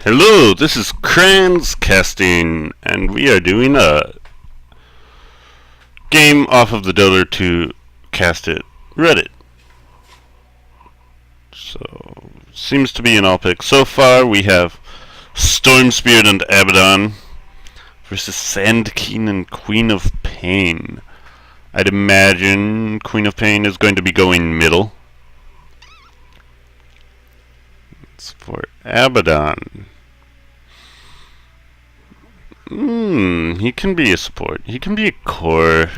Hello, this is Kranz Casting, and we are doing a game off of the Dota 2 Castit Reddit. So, seems to be an all pick. So far, we have Storm Spirit and Abaddon versus Sand King and Queen of Pain. I'd imagine Queen of Pain is going to be going middle. It's for Abaddon. He can be a support. He can be a core.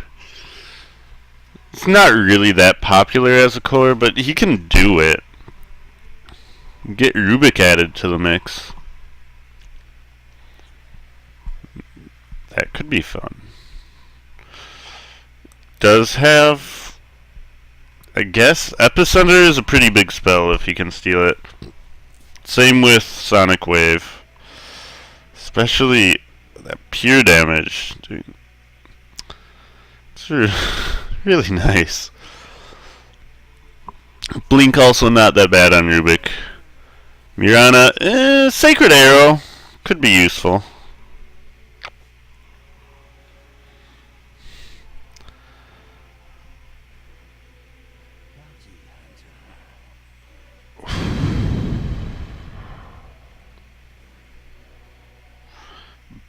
It's not really that popular as a core, but he can do it. Get Rubik added to the mix. That could be fun. Does have, I guess, Epicenter is a pretty big spell if he can steal it. Same with Sonic Wave. Especially that pure damage, dude. It's really nice. Blink also not that bad on Rubik. Mirana, Sacred Arrow could be useful.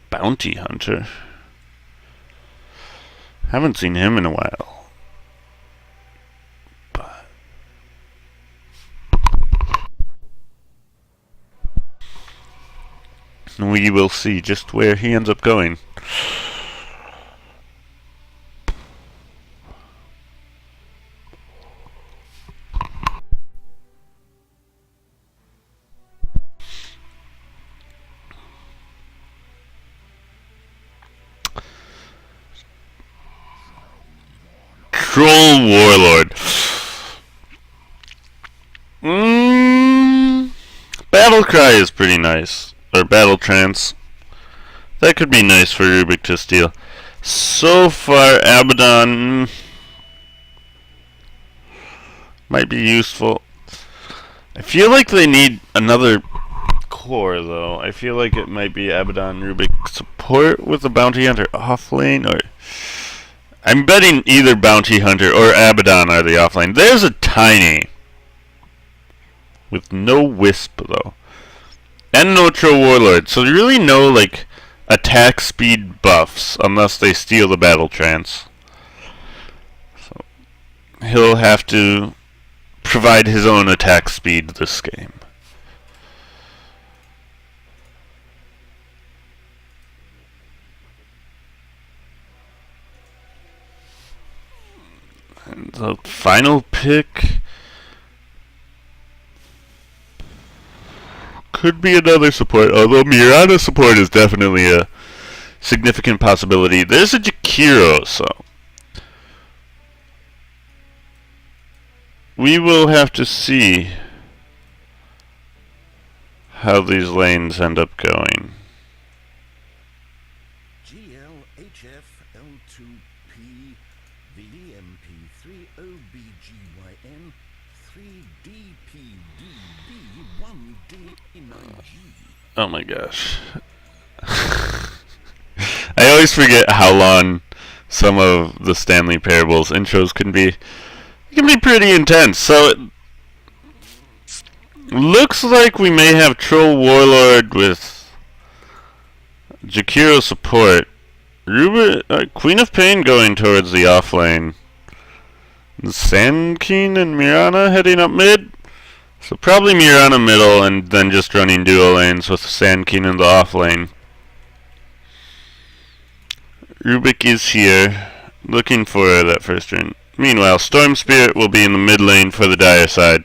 Bounty Hunter. Haven't seen him in a while. But we will see just where he ends up going. Troll Warlord. Battle Cry is pretty nice. Or Battle Trance. That could be nice for Rubik to steal. So far, Abaddon might be useful. I feel like they need another core, though. I feel like it might be Abaddon Rubik support with the Bounty Hunter offlane, or I'm betting either Bounty Hunter or Abaddon are the offlane. There's a Tiny. With no Wisp, though. And no Troll Warlord. So really no, like, attack speed buffs, unless they steal the Battle Trance. So he'll have to provide his own attack speed this game. And the final pick could be another support, although Mirana support is definitely a significant possibility. There's a Jakiro, so we will have to see how these lanes end up going. GLHFL2P VDMP3OBGYN 3DPDB1D9G. Oh my gosh. I always forget how long some of the Stanley Parables intros can be. It can be pretty intense. So it looks like we may have Troll Warlord with Jakiro support. Queen of Pain going towards the offlane. Sand King and Mirana heading up mid. So probably Mirana middle and then just running duo lanes with Sand King in the offlane. Rubik is here, looking for that first turn. Meanwhile, Storm Spirit will be in the mid lane for the Dire side,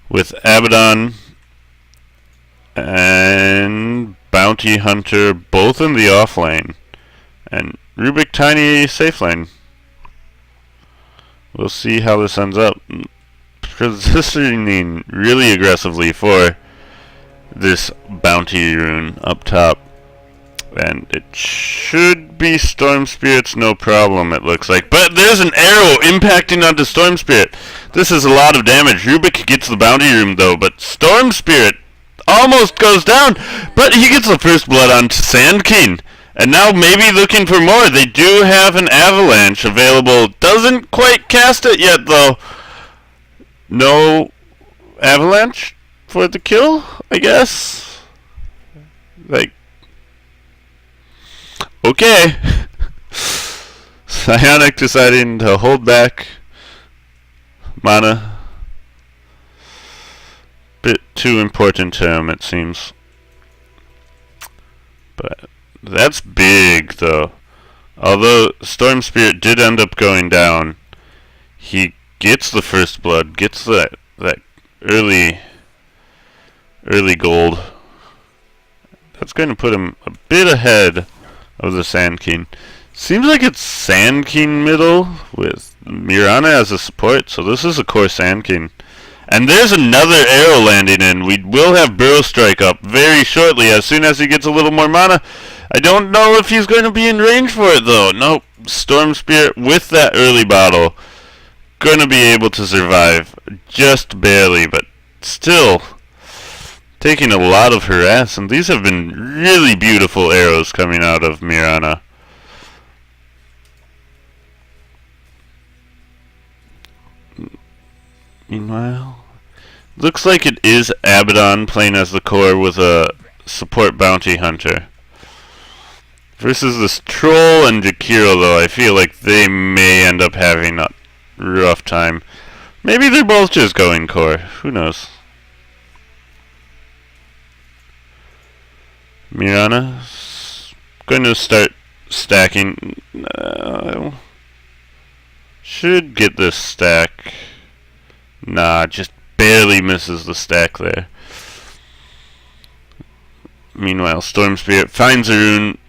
with Abaddon and Bounty Hunter both in the off lane, and Rubik Tiny safe lane. We'll see how this ends up. Positioning really aggressively for this Bounty rune up top. And it should be Storm Spirits, no problem, it looks like. But there's an arrow impacting onto Storm Spirit. This is a lot of damage. Rubik gets the bounty room, though, but Storm Spirit almost goes down, but he gets the first blood on Sand King. And now maybe looking for more. They do have an avalanche available. Doesn't quite cast it yet, though. No avalanche for the kill, I guess. Like, okay. Psionic deciding to hold back mana. Bit too important to him, it seems. But that's big, though. Although Storm Spirit did end up going down, he gets the first blood, gets that early gold. That's going to put him a bit ahead of the Sand King. Seems like it's Sand King middle with Mirana as a support, so this is a core Sand King. And there's another arrow landing in. We will have Burrow Strike up very shortly as soon as he gets a little more mana. I don't know if he's going to be in range for it, though. Nope. Storm Spirit with that early bottle. Going to be able to survive. Just barely, but still taking a lot of harass. And these have been really beautiful arrows coming out of Mirana. Meanwhile, looks like it is Abaddon playing as the core with a support bounty hunter. Versus this troll and Jakiro, though, I feel like they may end up having a rough time. Maybe they're both just going core. Who knows? Mirana's going to start stacking. Should get this stack. Nah, just barely misses the stack there. Meanwhile, Storm Spirit finds a rune,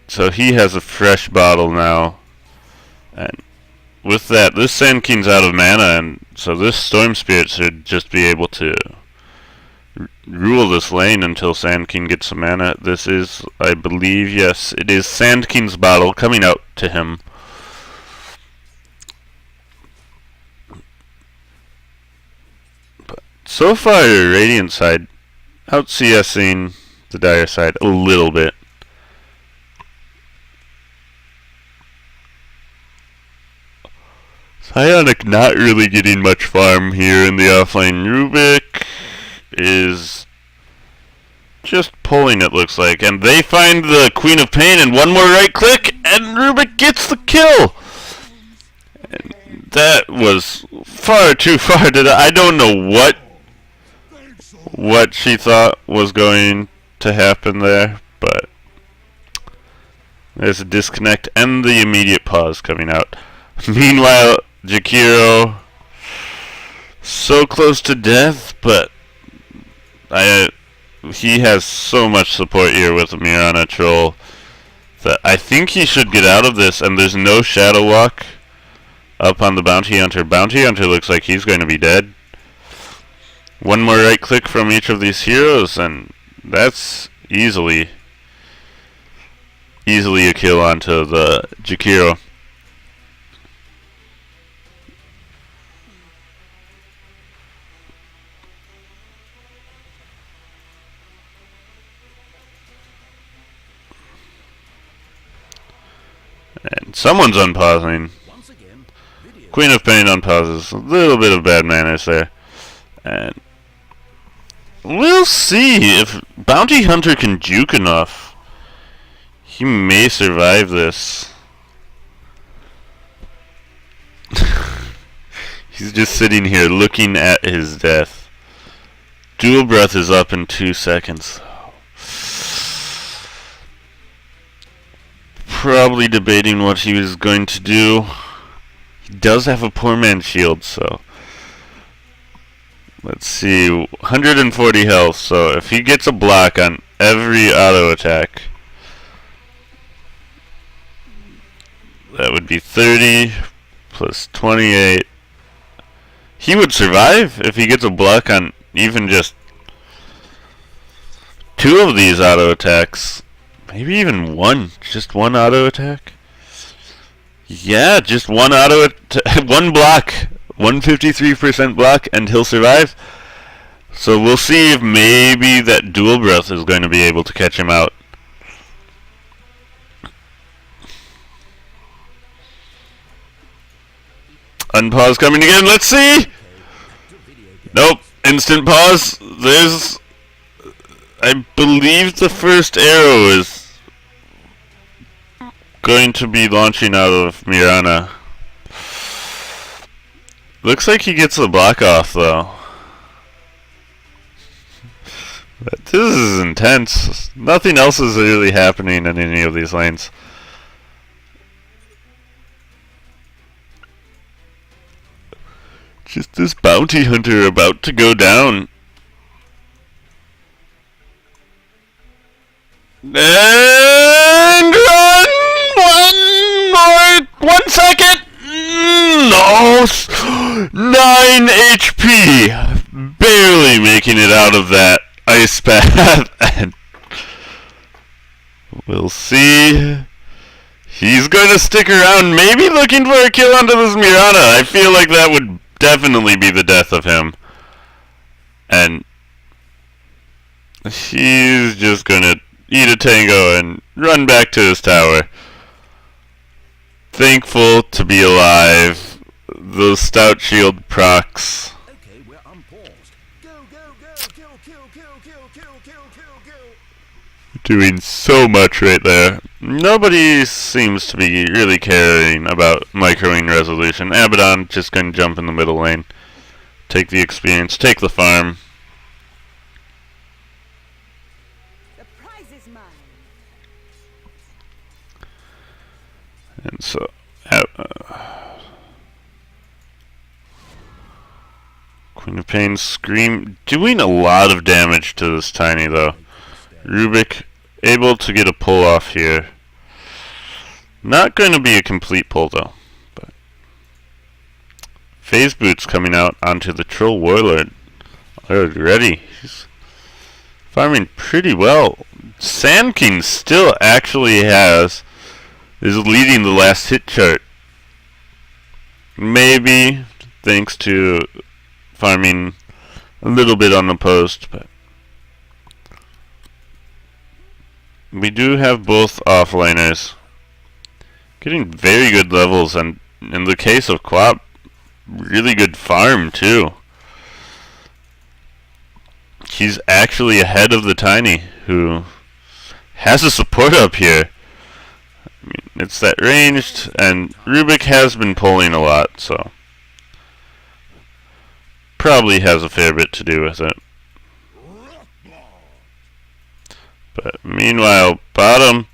so he has a fresh bottle now. And with that, this Sand King's out of mana, and so this Storm Spirit should just be able to rule this lane until Sand King gets some mana. This is, I believe, yes, it is Sand King's bottle coming out to him. So far, Radiant side out CSing the Dire side a little bit. Psionic not really getting much farm here in the offlane. Rubik is just pulling, it looks like. And they find the Queen of Pain, and one more right click, and Rubik gets the kill! And that was far too far. I don't know what she thought was going to happen there, but there's a disconnect and the immediate pause coming out. Meanwhile, Jakiro so close to death, but he has so much support here with the Mirana troll that I think he should get out of this, and there's no Shadow Walk up on the Bounty Hunter. Bounty Hunter looks like he's going to be dead. One more right click from each of these heroes, and that's easily a kill onto the Jakiro. And someone's unpausing. Queen of Pain unpauses. A little bit of bad manners there. And we'll see if Bounty Hunter can juke enough. He may survive this. He's just sitting here looking at his death. Dual Breath is up in 2 seconds. Probably debating what he was going to do. He does have a poor man's shield, so let's see, 140 health, so if he gets a block on every auto attack, that would be 30 plus 28. He would survive if he gets a block on even just 2 of these auto attacks. Maybe even one, just one auto attack. Yeah, just one one block, 153% block, and he'll survive. So we'll see if maybe that dual breath is going to be able to catch him out. Unpause coming again. Let's see. Nope. Instant pause. There's... I believe the first arrow is going to be launching out of Mirana. Looks like he gets the block off though. But this is intense. Nothing else is really happening in any of these lanes. Just this bounty hunter about to go down. And run! 1 second! No! 9 HP! Barely making it out of that ice path. And we'll see. He's going to stick around, maybe looking for a kill onto this Mirana. I feel like that would definitely be the death of him. And he's just going to eat a tango and run back to his tower. Thankful to be alive. Those stout shield procs. Okay, we're unpaused. Go, go, go, kill, kill, kill, kill, kill, kill, kill, kill. Doing so much right there. Nobody seems to be really caring about microing resolution. Abaddon just going to jump in the middle lane. Take the experience, take the farm. The prize is mine. And so, Queen of Pain Scream doing a lot of damage to this Tiny though. Rubik able to get a pull off here. Not going to be a complete pull though. But Phase Boots coming out onto the Troll Warlord. Already. He's farming pretty well. Sand King still actually is leading the last hit chart. Maybe thanks to farming a little bit on the post, but we do have both offliners getting very good levels, and in the case of Quap, really good farm too. He's actually ahead of the Tiny, who has a support up here. I mean, it's that ranged, and Rubik has been pulling a lot, so probably has a fair bit to do with it. But meanwhile, bottom,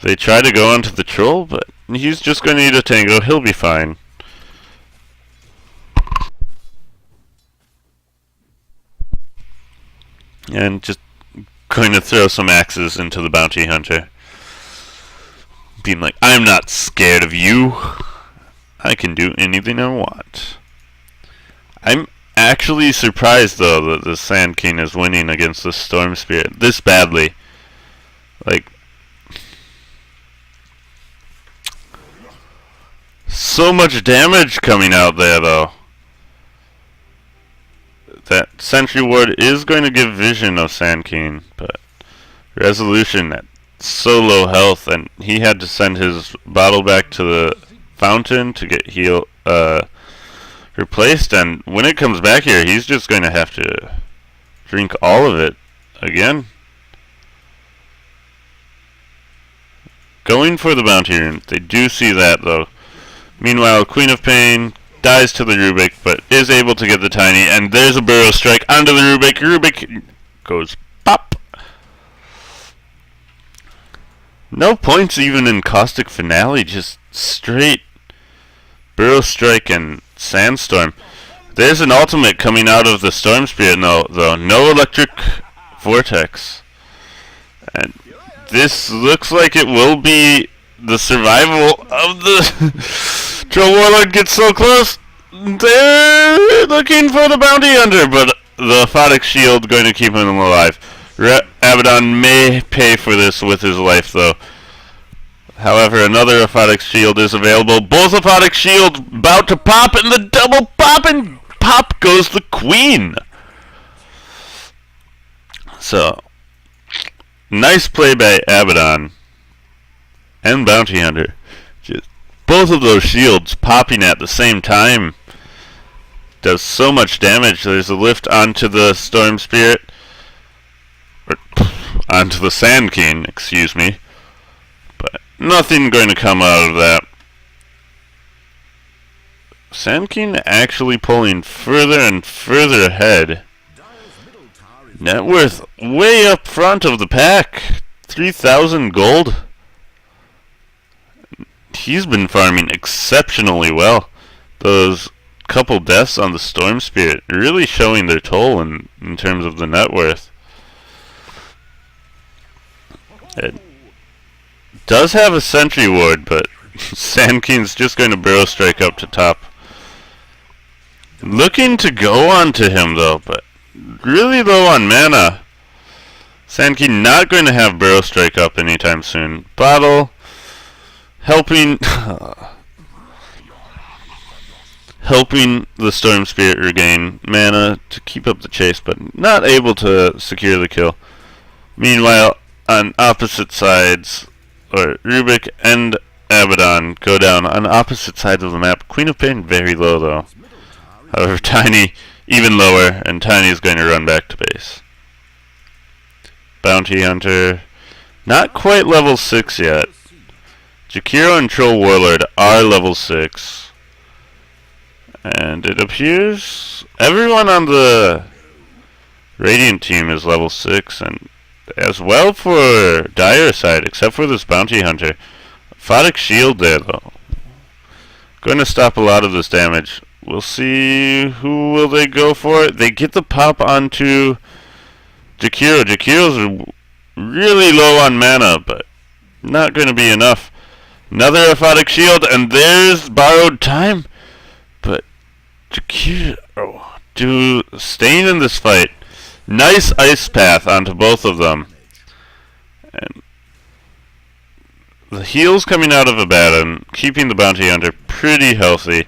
they try to go onto the troll, but he's just going to eat a tango. He'll be fine. And just going to throw some axes into the bounty hunter. Being like, I'm not scared of you. I can do anything I want. I'm actually surprised though that the Sand King is winning against the Storm Spirit this badly. Like, so much damage coming out there though. That Sentry Ward is going to give vision of Sand King, but resolution at so low health, and he had to send his bottle back to the fountain to get replaced, and when it comes back here, he's just going to have to drink all of it again. Going for the bounty rune. They do see that though. Meanwhile, Queen of Pain dies to the Rubik, but is able to get the Tiny, and there's a Burrow Strike onto the Rubik. Rubik goes pop. No points even in Caustic Finale, just straight Burrow Strike and Sandstorm. There's an ultimate coming out of the Storm Spirit though. No Electric Vortex. And this looks like it will be the survival of the Troll Warlord. Gets so close. They're looking for the bounty hunter, but the Aphotic Shield going to keep him alive. Abaddon may pay for this with his life though. However, another Aphotic Shield is available. Both Aphotic Shields about to pop, and the double pop, and pop goes the Queen. So, nice play by Abaddon and Bounty Hunter. Just both of those shields popping at the same time does so much damage. There's a lift onto the Storm Spirit, or onto the Sand King, excuse me. But nothing going to come out of that. Sand King actually pulling further and further ahead. Net worth way up front of the pack. 3,000 gold. He's been farming exceptionally well. Those couple deaths on the Storm Spirit really showing their toll in terms of the net worth. It does have a sentry ward, but Sand King's just going to Burrow Strike up to top. Looking to go on to him though, but really low on mana. Sand King not going to have Burrow Strike up anytime soon. Bottle helping helping the Storm Spirit regain mana to keep up the chase, but not able to secure the kill. Meanwhile, on opposite sides, or Rubik and Abaddon go down on opposite sides of the map. Queen of Pain very low though. However, Tiny even lower, and Tiny is going to run back to base. Bounty Hunter, not quite level 6 yet. Jakiro and Troll Warlord are level 6. And it appears everyone on the Radiant team is level 6, and as well for Dire side, except for this Bounty Hunter. Photic Shield there though. Going to stop a lot of this damage. We'll see who will they go for. They get the pop onto Jakiro. Jakiro's really low on mana, but not going to be enough. Another Aphotic Shield, and there's Borrowed Time. But Jakiro staying in this fight. Nice Ice Path onto both of them. And the heals coming out of Abaddon, keeping the Bounty Hunter pretty healthy.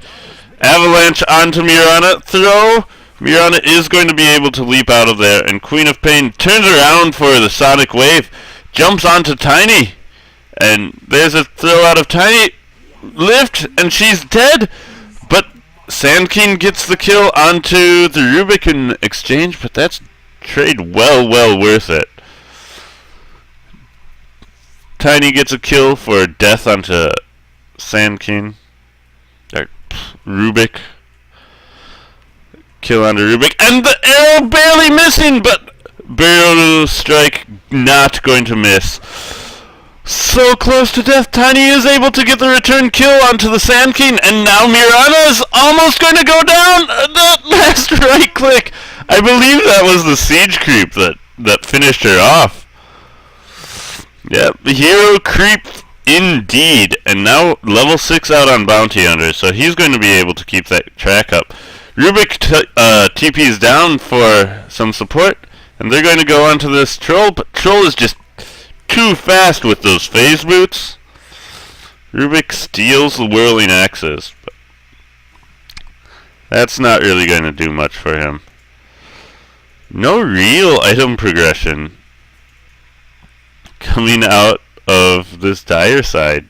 Avalanche onto Mirana. Throw. Mirana is going to be able to leap out of there, and Queen of Pain turns around for the Sonic Wave. Jumps onto Tiny. And there's a throw out of Tiny. Lift, and she's dead. But Sand King gets the kill onto the Rubik in exchange, but that's trade well worth it. Tiny gets a kill for death onto Sand King. Rubik. Kill onto Rubik. And the arrow barely missing, but Burrow Strike not going to miss. So close to death. Tiny is able to get the return kill onto the Sand King, and now Mirana is almost going to go down. The last right click. I believe that was the siege creep that finished her off. Yep, the hero creep indeed. And now level 6 out on Bounty Hunter, so he's going to be able to keep that track up. Rubik TP's down for some support, and they're going to go onto this Troll, but Troll is just too fast with those phase boots. Rubik steals the Whirling Axes, but that's not really going to do much for him. No real item progression coming out of this Dire side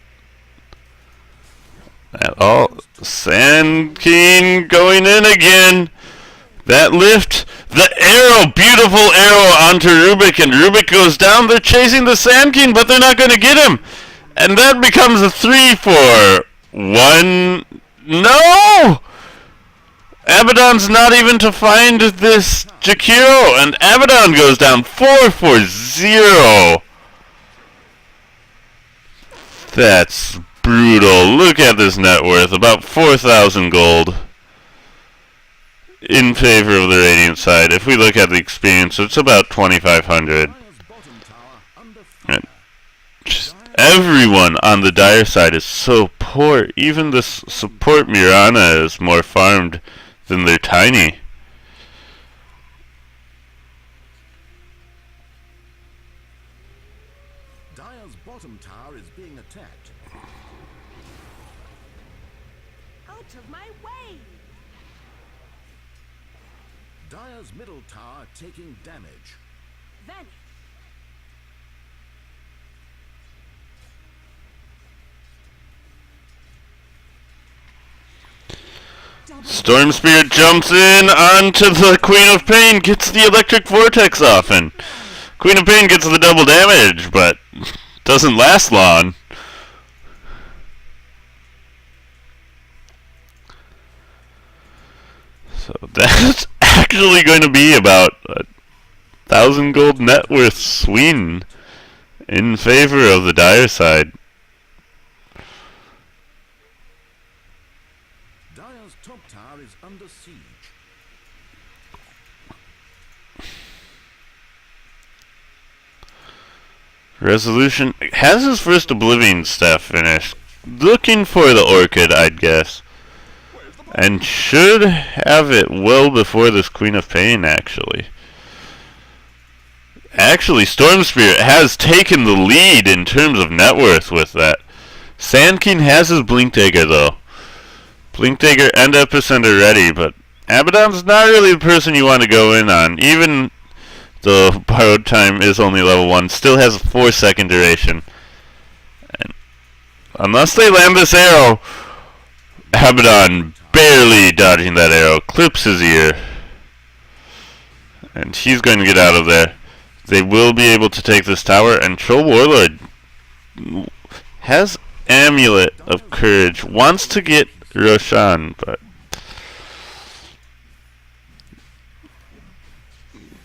at all. Sand King going in again. That lift. The arrow. Beautiful arrow onto Rubik, and Rubik goes down. They're chasing the Sand King, but they're not going to get him. And that becomes a 3-4-1. No! Abaddon's not even to find this Jakiro, and Abaddon goes down 4-4-0. That's brutal. Look at this net worth, about 4,000 gold in favor of the Radiant side. If we look at the experience, it's about 2,500. And just everyone on the Dire side is so poor. Even this support Mirana is more farmed than their Tiny. Dire's bottom tower is being attacked. Out of my way! Dire's middle tower taking damage. Then Storm Spirit jumps in onto the Queen of Pain, gets the electric vortex off, and Queen of Pain gets the double damage, but doesn't last long. So that's actually going to be about 1,000 gold net worth swing in favor of the dire side. Dire's top tower is under siege. Resolution has his first Oblivion staff finished. Looking for the Orchid, I'd guess. And should have it well before this Queen of Pain, actually. Actually, Storm Spirit has taken the lead in terms of net worth with that. Sand King has his Blink Dagger, though. Blink Dagger and Epicenter ready, but Abaddon's not really the person you want to go in on. Even though Borrowed Time is only level 1, still has a 4-second duration. And unless they land this arrow, Abaddon barely dodging that arrow, clips his ear. And he's going to get out of there. They will be able to take this tower, and Troll Warlord has Amulet of Courage, wants to get Roshan, but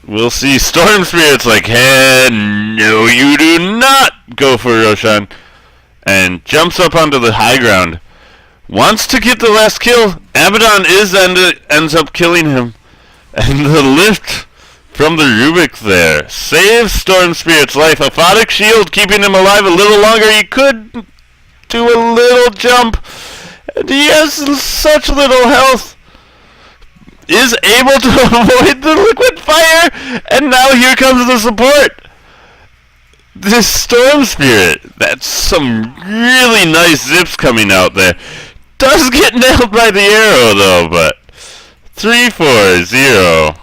we'll see. Storm Spirit's like, hey, no you do not go for Roshan, and jumps up onto the high ground. Wants to get the last kill. Abaddon ends up killing him. And the lift from the Rubik there saves Storm Spirit's life. Aphotic Shield keeping him alive a little longer. He could do a little jump. And he has such little health. Is able to avoid the liquid fire. And now here comes the support. This Storm Spirit. That's some really nice zips coming out there. Does get nailed by the arrow though, but 3-4-0.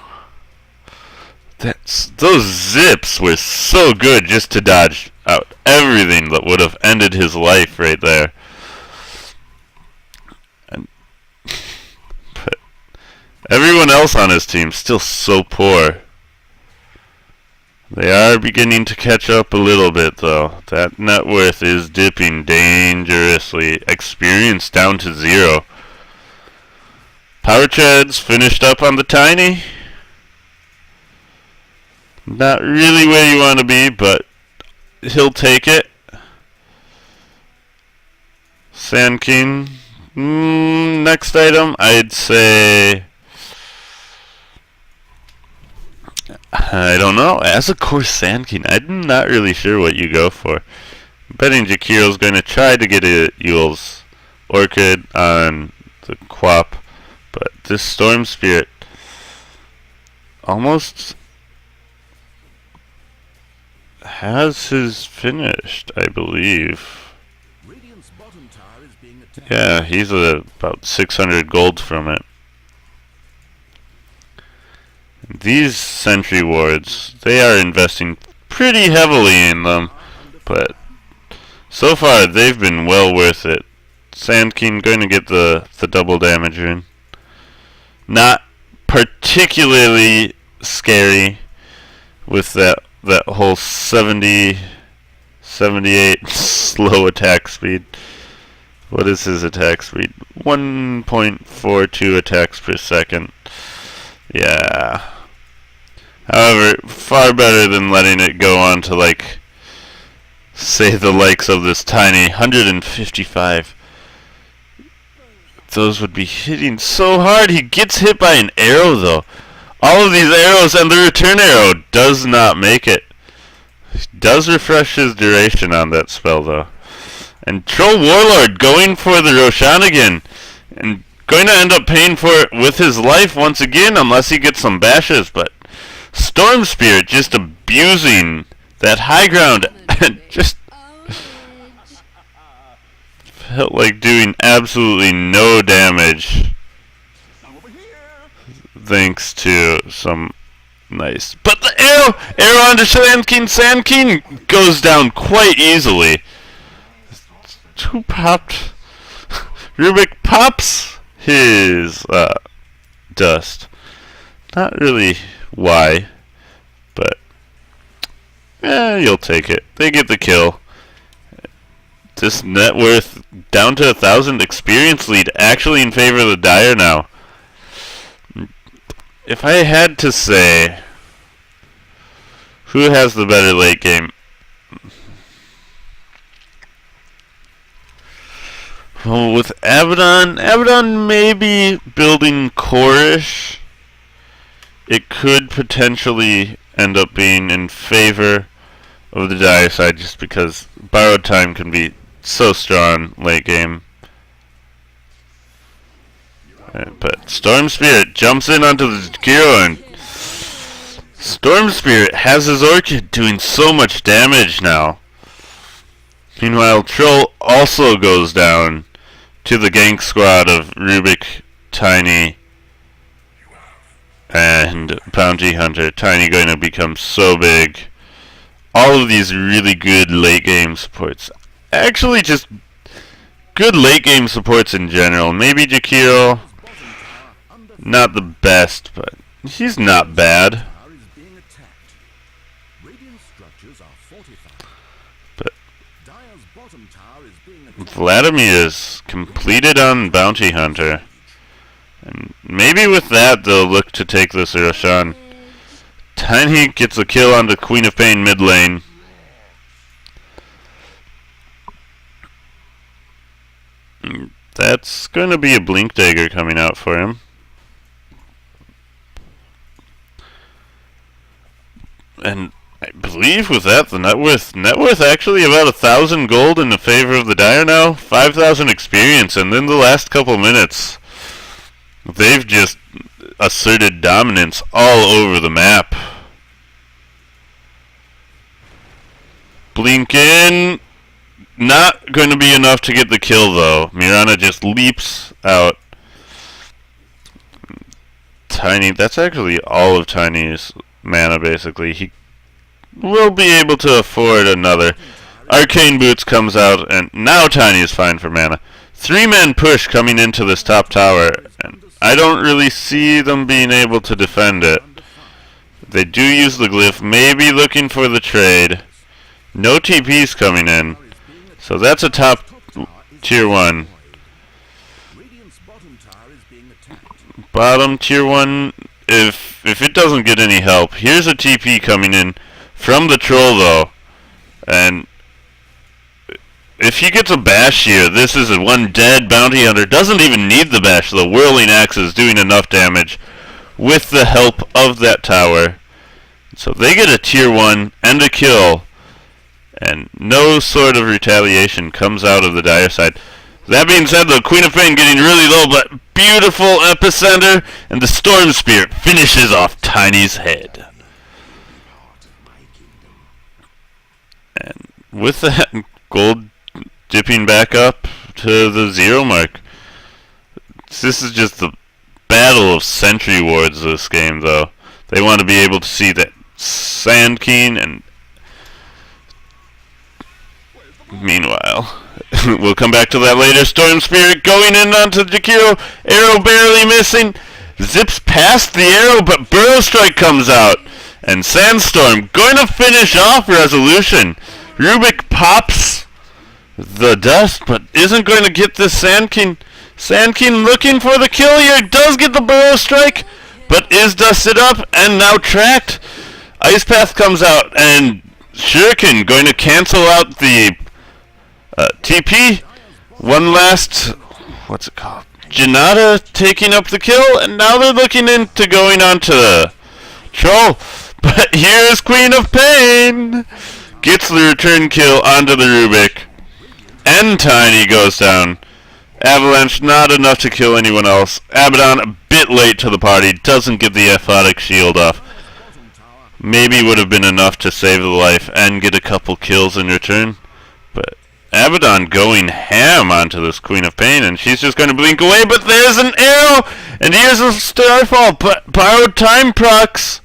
Those zips were so good just to dodge out everything that would have ended his life right there. But everyone else on his team still so poor. They are beginning to catch up a little bit, though. That net worth is dipping dangerously. Experience down to 0. Power Treads finished up on the Tiny. Not really where you want to be, but he'll take it. Sand King. Next item, I'd say, I don't know. As a core Sand King, I'm not really sure what you go for. I'm betting Jakiro's going to try to get a Yule's Orchid on the Quap, but this Storm Spirit almost has his finished, I believe. Radiant's bottom tower is being attacked. Yeah, he's about 600 gold from it. These sentry wards, they are investing pretty heavily in them, but so far they've been well worth it. Sand King going to get the double damage in. Not particularly scary with that whole 78 slow attack speed. What is his attack speed? 1.42 attacks per second. Yeah. However, far better than letting it go on to, like, say the likes of this Tiny 155. Those would be hitting so hard. He gets hit by an arrow, though. All of these arrows, and the return arrow does not make it. He does refresh his duration on that spell, though. And Troll Warlord going for the Roshan again. And going to end up paying for it with his life once again, unless he gets some bashes. But Storm Spirit just abusing that high ground. And just felt like doing absolutely no damage. Thanks to some Nice. But the arrow onto Sand King. Sand King goes down quite easily. Who popped? Rubik pops his dust. Not really why, but you'll take it. They get the kill. This net worth down to 1,000 experience lead, actually in favor of the Dire now. If I had to say who has the better late game, well, with Abaddon maybe building core-ish, it could potentially end up being in favor of the Dire side just because borrowed time can be so strong late game. But Storm Spirit jumps in onto the Jakiro, and Storm Spirit has his Orchid doing so much damage now. Meanwhile, Troll also goes down to the gank squad of Rubik, Tiny, and Bounty Hunter. Tiny going to become so big. All of these really good late game supports. Actually, just good late game supports in general. Maybe Jakiro, not the best, but he's not bad. But Vladimir is completed on Bounty Hunter. And maybe with that they'll look to take this Roshan. Tiny gets a kill on the Queen of Pain mid lane. That's going to be a Blink Dagger coming out for him. And I believe with that the net worth actually about 1,000 gold in the favor of the Dire now. 5,000 experience, and in the last couple minutes they've just asserted dominance all over the map. Blink in. Not going to be enough to get the kill though. Mirana just leaps out. Tiny, that's actually all of Tiny's mana basically. He will be able to afford another. Arcane Boots comes out, and now Tiny is fine for mana. 3-man push coming into this top tower, and I don't really see them being able to defend it. They do use the glyph, maybe looking for the trade. No TP's coming in, so that's a top tier 1. Bottom tier 1, if it doesn't get any help, here's a TP coming in from the troll though, and if he gets a bash here, this is a one dead bounty hunter. Doesn't even need the bash. The whirling axe is doing enough damage with the help of that tower. So they get a tier 1 and a kill, and no sort of retaliation comes out of the Dire side. That being said, the Queen of Pain getting really low, but beautiful epicenter, and the Storm Spirit finishes off Tiny's head. And with that, gold dipping back up to the 0 mark. This is just the battle of sentry wards this game, though. They want to be able to see that Sand King, and meanwhile, we'll come back to that later. Storm Spirit going in onto Jakiro. Arrow barely missing. Zips past the arrow, but Burrow Strike comes out. And Sandstorm going to finish off Resolution. Rubik pops the dust, but isn't going to get this Sand King. Sand King looking for the kill here. Does get the Burrow Strike, but is dusted up and now tracked. Ice Path comes out, and Shuriken going to cancel out the TP. One last, what's it called? Janata taking up the kill, and now they're looking into going on to the Troll. But here's Queen of Pain. Gets the return kill onto the Rubik. And Tiny goes down. Avalanche not enough to kill anyone else. Abaddon a bit late to the party. Doesn't get the Aphotic Shield off. Maybe would have been enough to save the life and get a couple kills in return. But Abaddon going ham onto this Queen of Pain, and she's just going to blink away, but there's an arrow! And here's a Starfall, but borrowed time procs.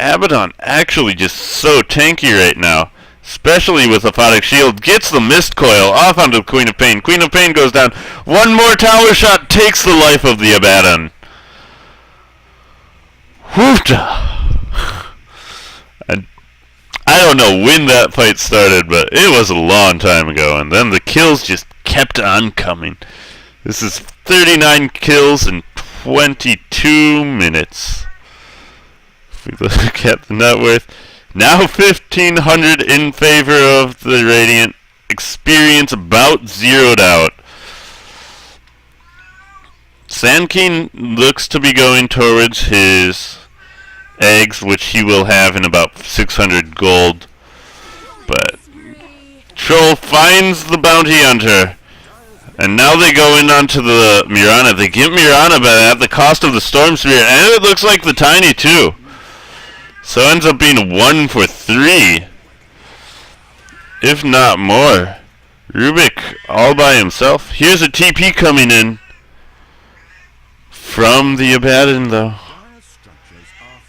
Abaddon actually just so tanky right now. Especially with Aphotic Shield. Gets the Mist Coil off onto the Queen of Pain. Queen of Pain goes down. One more tower shot takes the life of the Abaddon. Whoota! And I don't know when that fight started, but it was a long time ago. And then the kills just kept on coming. This is 39 kills in 22 minutes. If we look at the net worth, now 1,500 in favor of the Radiant. Experience about zeroed out. Sand King looks to be going towards his eggs, which he will have in about 600 gold. But Troll finds the Bounty Hunter. And now they go in onto the Mirana. They get Mirana, but at the cost of the Storm Spirit. And it looks like the Tiny too. So ends up being 1 for 3. If not more. Rubik all by himself. Here's a TP coming in. From the Abaddon though. Dire structures are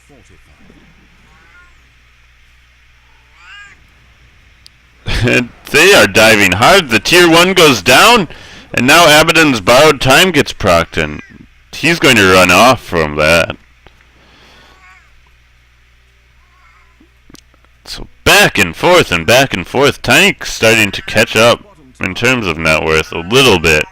fortified. And they are diving hard. The tier 1 goes down. And now Abaddon's borrowed time gets procced, and he's going to run off from that. So back and forth and back and forth. Tiny's starting to catch up in terms of net worth a little bit.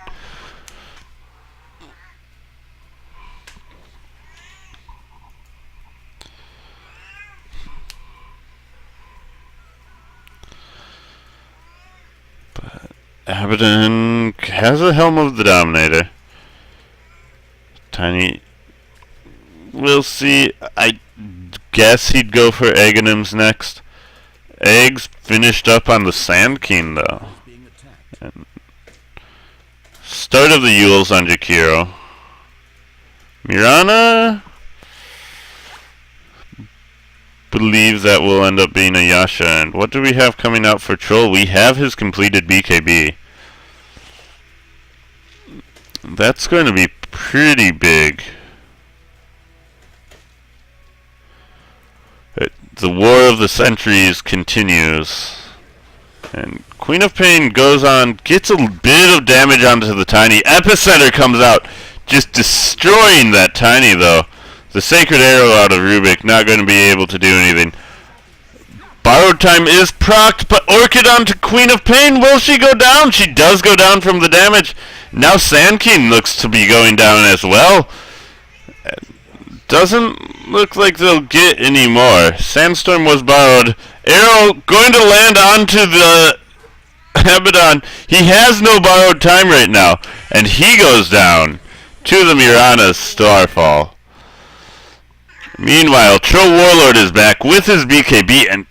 Abaddon has a Helm of the Dominator. Tiny, we'll see. I guess he'd go for Aghanims next. Eggs finished up on the Sand King though. Being attacked. And start of the Yules on Jakiro. Mirana believes that will end up being a Yasha. And what do we have coming out for Troll? We have his completed BKB. That's going to be pretty big. The War of the Centuries continues. And Queen of Pain goes on, gets a bit of damage onto the Tiny. Epicenter comes out, just destroying that Tiny though. The Sacred Arrow out of Rubik, not going to be able to do anything. Borrowed time is procced, but Orchid onto Queen of Pain. Will she go down? She does go down from the damage. Now Sand King looks to be going down as well. Doesn't look like they'll get any more. Sandstorm was borrowed. Arrow going to land onto the Abaddon. He has no borrowed time right now. And he goes down to the Mirana's Starfall. Meanwhile, Troll Warlord is back with his BKB, and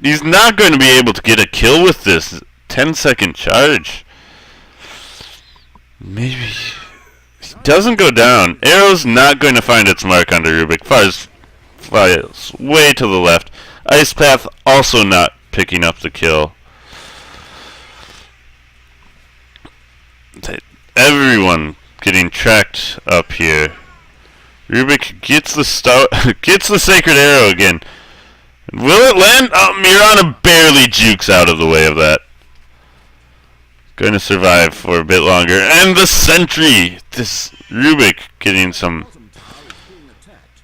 he's not going to be able to get a kill with this 10-second charge. Maybe he doesn't go down. Arrow's not going to find its mark under Rubik. Flies way to the left. Ice Path also not picking up the kill. Everyone getting tracked up here. Rubik gets the gets the Sacred Arrow again. Will it land? Oh, Mirana barely jukes out of the way of that. Going to survive for a bit longer. And the Sentry! This Rubik getting some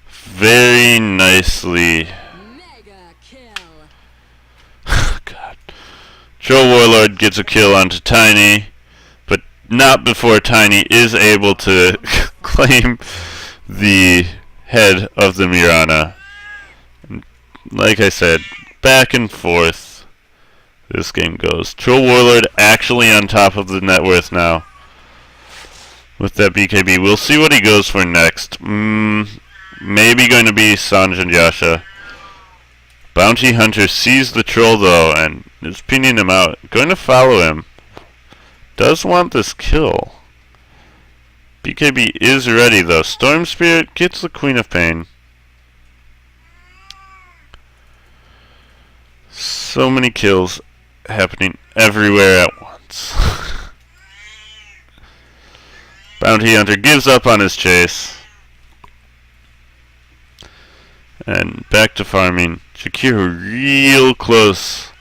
very nicely. Mega kill. God. Troll Warlord gets a kill onto Tiny, but not before Tiny is able to claim the head of the Mirana. Like I said, back and forth this game goes. Troll Warlord actually on top of the net worth now with that BKB. We'll see what he goes for next. Maybe going to be Sanj and Yasha. Bounty Hunter sees the Troll though and is pinning him out. Going to follow him. Does want this kill. BKB is ready though. Storm Spirit gets the Queen of Pain. So many kills happening everywhere at once. Bounty Hunter gives up on his chase. And back to farming. Jakiro real close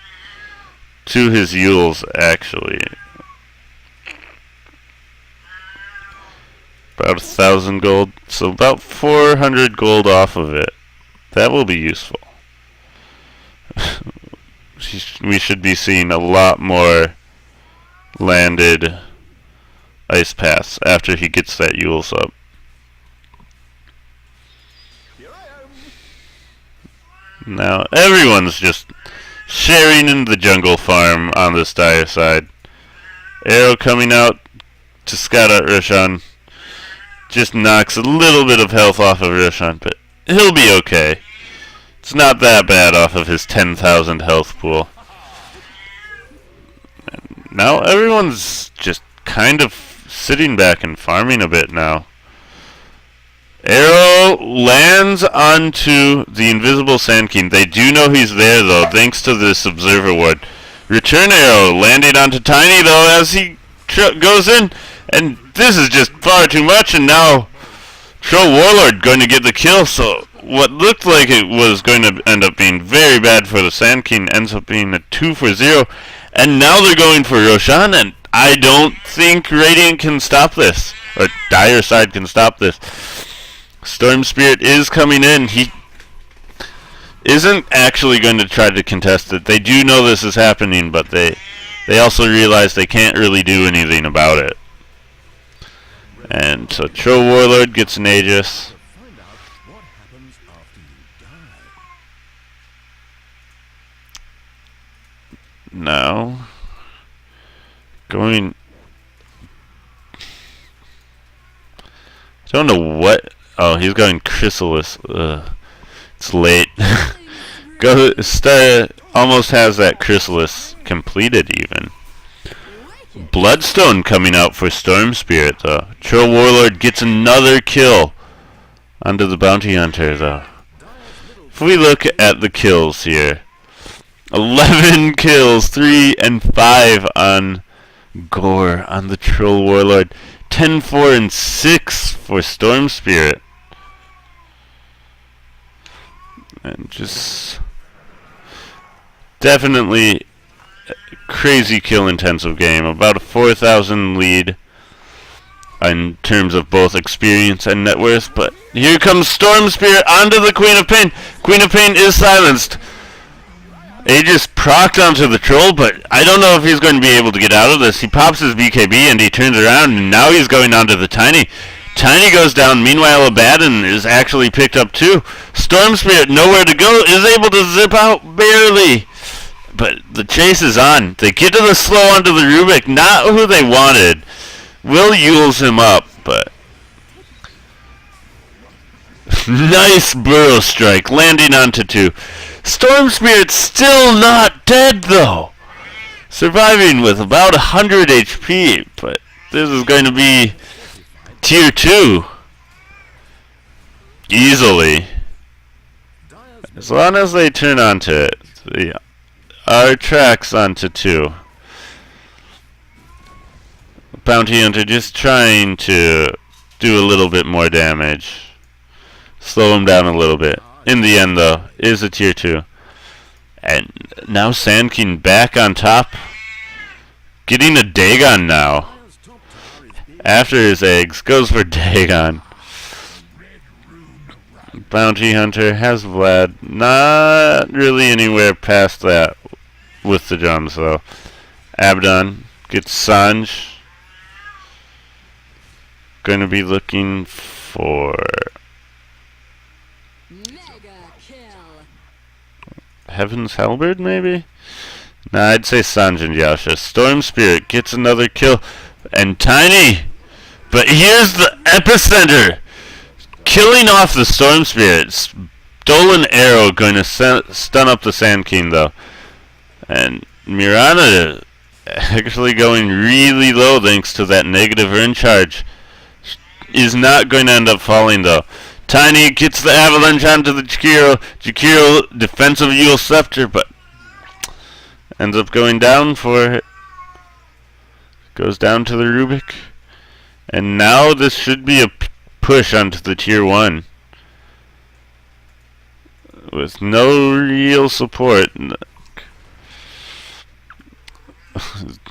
to his Yules, actually. About 1,000 gold. So about 400 gold off of it. That will be useful. We should be seeing a lot more landed ice paths after he gets that Yules up. Here I am. Now everyone's just sharing in the jungle farm on this dire side. Arrow coming out to scout out Roshan. Just knocks a little bit of health off of Roshan, but he'll be okay. It's not that bad off of his 10,000 health pool. And now everyone's just kind of sitting back and farming a bit now. Arrow lands onto the invisible Sand King. They do know he's there though, thanks to this observer ward. Return arrow landing onto Tiny though as he goes in, and this is just far too much. And now Troll Warlord going to get the kill. So what looked like it was going to end up being very bad for the Sand King ends up being a 2-for-0. And now they're going for Roshan, and I don't think Radiant can stop this, or Dire Side can stop this. Storm Spirit is coming in. He isn't actually going to try to contest it. They do know this is happening, but they also realize they can't really do anything about it. And so Troll Warlord gets an Aegis. Find out what happens after you die. Now going, I don't know what. Oh, he's going Chrysalis. It's late. Go almost has that Chrysalis completed even. Bloodstone coming out for Storm Spirit though. Troll Warlord gets another kill onto the Bounty Hunter though. If we look at the kills here, 11 kills, 3 and 5 on Gore on the Troll Warlord. 10, 4, and 6 for Storm Spirit. And just definitely a crazy kill intensive game. About a 4,000 lead in terms of both experience and net worth. But here comes Storm Spirit onto the Queen of Pain. Queen of Pain is silenced. Aegis procced onto the Troll, but I don't know if he's going to be able to get out of this. He pops his BKB and he turns around, and now he's going onto the Tiny. Tiny goes down. Meanwhile, Abaddon is actually picked up too. Storm Spirit, nowhere to go, is able to zip out barely. But the chase is on. They get to the slow onto the Rubik, not who they wanted. Will Yules him up, but nice burrow strike, landing onto 2. Storm Spirit's still not dead though. Surviving with about 100 HP, but this is going to be tier 2. Easily. As long as they turn onto it. Our tracks onto 2. Bounty Hunter just trying to do a little bit more damage. Slow him down a little bit. In the end, though, is a tier 2. And now Sand King back on top. Getting a Dagon now. After his eggs, goes for Dagon. Bounty Hunter has Vlad. Not really anywhere past that with the drums, though. Abaddon gets Sanj. Going to be looking for Heaven's Halberd, maybe? Nah, I'd say Sanj and Yasha. Storm Spirit gets another kill. And Tiny! But here's the epicenter! Killing off the Storm Spirit. Stolen Arrow going to stun up the Sand King, though. And Mirana actually going really low thanks to that negative urn charge. Is not going to end up falling, though. Tiny gets the avalanche onto the Jakiro. Jakiro, defensive Yule Scepter, but ends up going down for it. Goes down to the Rubik. And now this should be a push onto the tier 1. with no real support.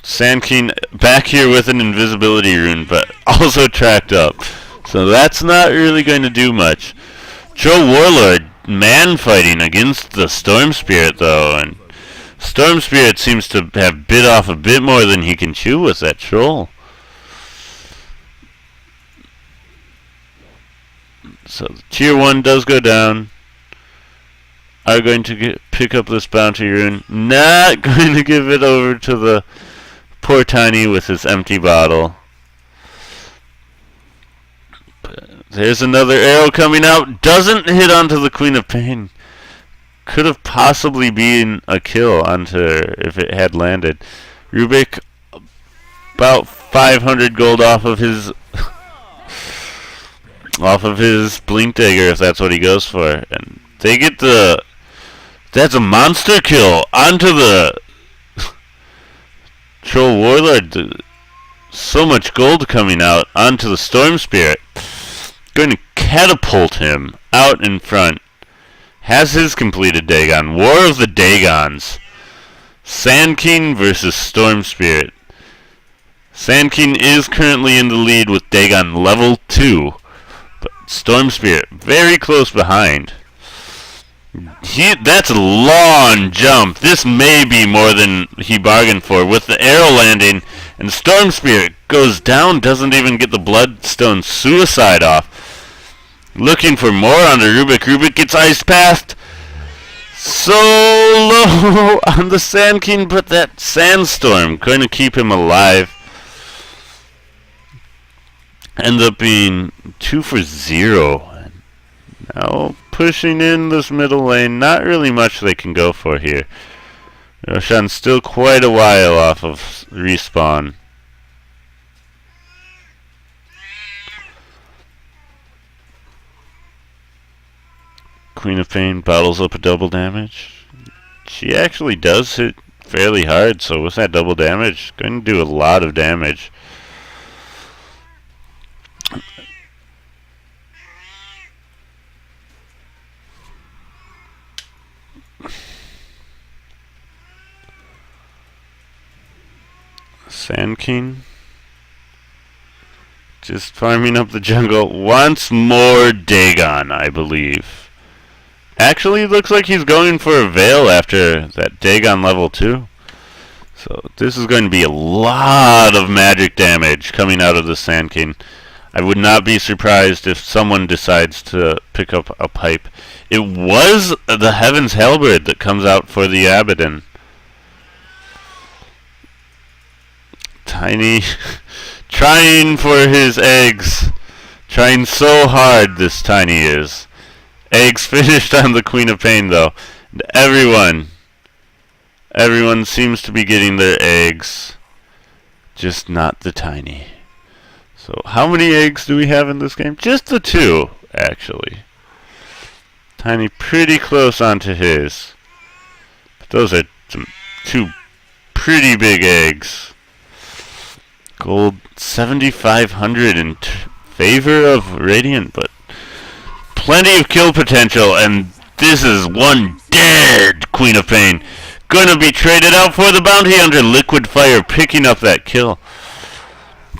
Sand King back here with an invisibility rune, but also tracked up. So that's not really going to do much. Joe Warlord man fighting against the Storm Spirit though, and Storm Spirit seems to have bit off a bit more than he can chew with that troll. So tier 1 does go down. Are going to pick up this bounty rune. Not going to give it over to the poor Tiny with his empty bottle. But there's another arrow coming out. Doesn't hit onto the Queen of Pain. Could have possibly been a kill onto her if it had landed. Rubik about 500 gold off of his Blink Dagger if that's what he goes for. And they get the... That's a monster kill onto the Troll Warlord. So much gold coming out onto the Storm Spirit. Going to catapult him out in front. Has his completed Dagon. War of the Dagons. Sand King versus Storm Spirit. Sand King is currently in the lead with Dagon level 2. But Storm Spirit very close behind. That's a long jump. This may be more than he bargained for. With the arrow landing, and Storm Spirit goes down, doesn't even get the Bloodstone Suicide off. Looking for more on the Rubik. Rubik gets iced past. So low on the Sand King, but that Sandstorm going to keep him alive. Ends up being 2 for 0. Now pushing in this middle lane, not really much they can go for here. Roshan's still quite a while off of respawn. Queen of Pain bottles up a double damage. She actually does hit fairly hard, so with that double damage, going to do a lot of damage. Sand King just farming up the jungle. Wants more Dagon, I believe. Actually, looks like he's going for a Veil after that Dagon level 2. So this is going to be a lot of magic damage coming out of the Sand King. I would not be surprised if someone decides to pick up a pipe. It was the Heaven's Halberd that comes out for the Abaddon. Tiny trying for his eggs. Trying so hard, this Tiny is. Eggs finished on the Queen of Pain though. And everyone seems to be getting their eggs. Just not the Tiny. So how many eggs do we have in this game? Just the 2, actually. Tiny pretty close onto his. But those are some 2 pretty big eggs. Gold 7,500 in favor of Radiant, but plenty of kill potential, and this is one dead Queen of Pain. Gonna be traded out for the bounty under Liquid Fire, picking up that kill.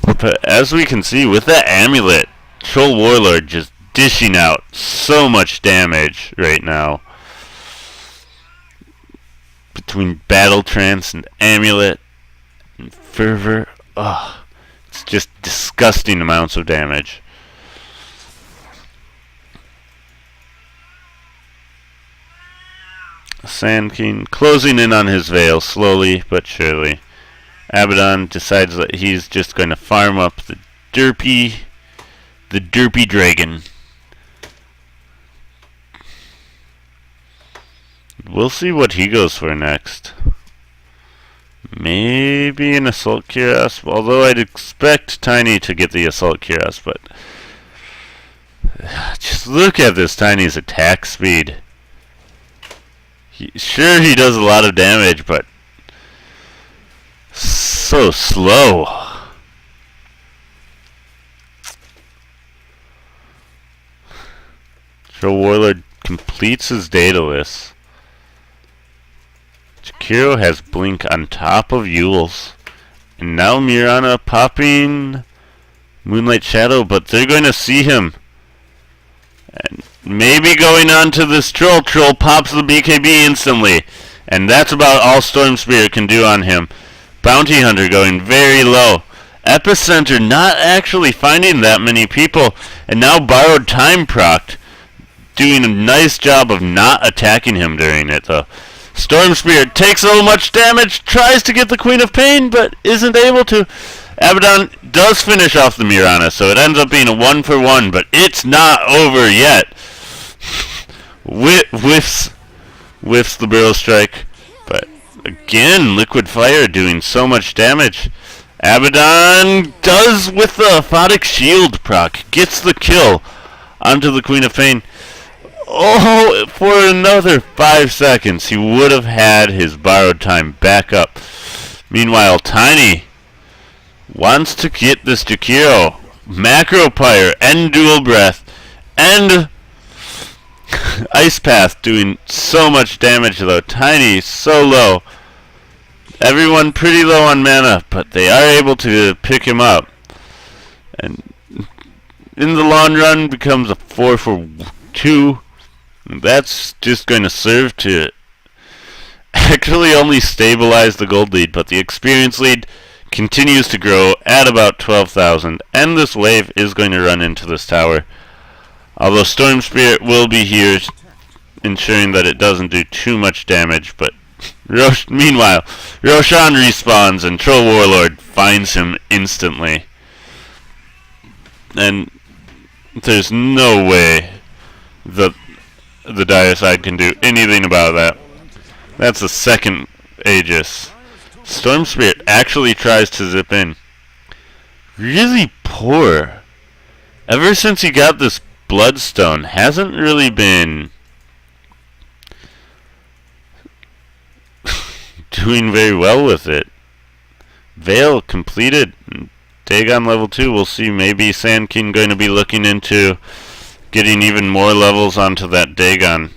But as we can see, with that amulet, Troll Warlord just dishing out so much damage right now. Between Battle Trance and Amulet and Fervor. Oh, it's just disgusting amounts of damage. Sand King closing in on his Veil slowly but surely. Abaddon decides that he's just going to farm up the derpy dragon. We'll see what he goes for next. Maybe an Assault Cuirass, although I'd expect Tiny to get the Assault Cuirass, but just look at this Tiny's attack speed. Sure, he does a lot of damage, but so slow. Troll Warlord completes his Daedalus. Jakiro has Blink on top of Yule's. And now Mirana popping Moonlight Shadow, but they're going to see him. And maybe going on to this Troll. Troll pops the BKB instantly. And that's about all Storm Spirit can do on him. Bounty Hunter going very low. Epicenter not actually finding that many people. And now Borrowed Time procced. Doing a nice job of not attacking him during it, though. Storm Spirit takes so much damage, tries to get the Queen of Pain, but isn't able to. Abaddon does finish off the Mirana, so it ends up being a 1-for-1, but it's not over yet. Whiffs the Barrel Strike, but again, Liquid Fire doing so much damage. Abaddon does with the Aphotic Shield proc, gets the kill onto the Queen of Pain. Oh, for another 5 seconds, he would have had his Borrowed Time back up. Meanwhile, Tiny wants to get this Jakiro. Macro Pyre and Dual Breath and Ice Path doing so much damage, though. Tiny so low. Everyone pretty low on mana, but they are able to pick him up. And in the long run, becomes a 4-for-2. That's just going to serve to actually only stabilize the gold lead, but the experience lead continues to grow at about 12,000, and this wave is going to run into this tower. Although Storm Spirit will be here, ensuring that it doesn't do too much damage, but meanwhile, Roshan respawns and Troll Warlord finds him instantly. And there's no way that the Dire side can do anything about that. That's the second Aegis. Storm Spirit actually tries to zip in. Really poor. Ever since he got this Bloodstone, hasn't really been doing very well with it. Veil completed. Dagon level 2. We'll see. Maybe Sand King going to be looking into getting even more levels onto that Dagon.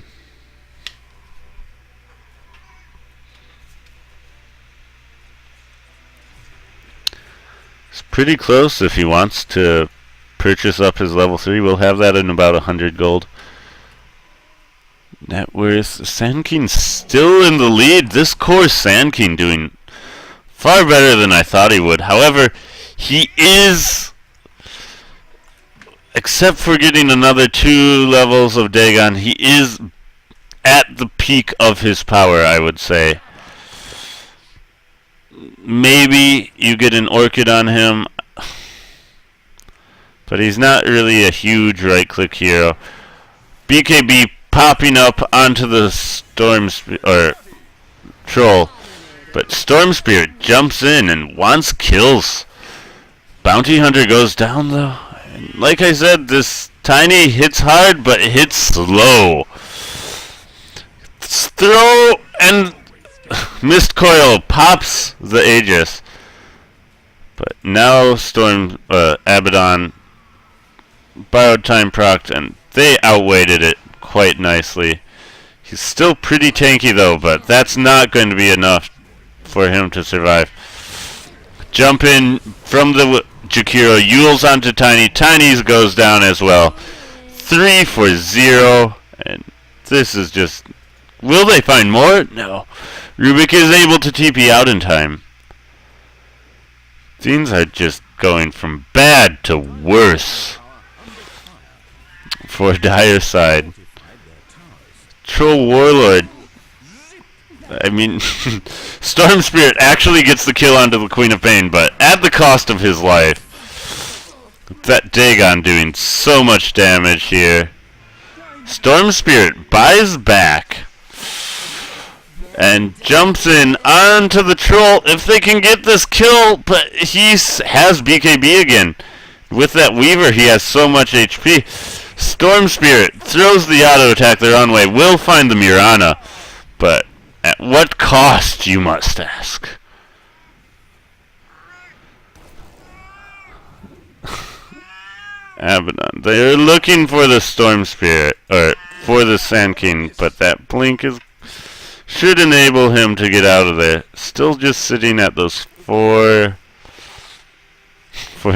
It's pretty close if he wants to purchase up his level 3. We'll have that in about 100 gold. Net worth. Sand King's still in the lead. This core Sand King doing far better than I thought he would. However, he is, except for getting another 2 levels of Dagon, he is at the peak of his power, I would say. Maybe you get an Orchid on him, but he's not really a huge right-click hero. BKB popping up onto the Troll, but Storm Spirit jumps in and wants kills. Bounty Hunter goes down, though. And like I said, this Tiny hits hard, but it hits slow. Throw and Mist Coil pops the Aegis. But now Abaddon Borrowed Time procced, and they outweighted it quite nicely. He's still pretty tanky, though, but that's not going to be enough for him to survive. Jump in from the Jakiro, Yule's onto Tiny. Tiny's goes down as well. 3-for-0, and this is just... Will they find more? No. Rubik is able to TP out in time. Things are just going from bad to worse for Dire side. Troll Warlord. I mean, Storm Spirit actually gets the kill onto the Queen of Pain, but at the cost of his life. That Dagon doing so much damage here. Storm Spirit buys back and jumps in onto the Troll if they can get this kill, but he has BKB again. With that Weaver, he has so much HP. Storm Spirit throws the auto attack their own way, will find the Mirana, but at what cost, you must ask? Abaddon. They're looking for the Storm Spirit, or for the Sand King, but that blink should enable him to get out of there. Still just sitting at those four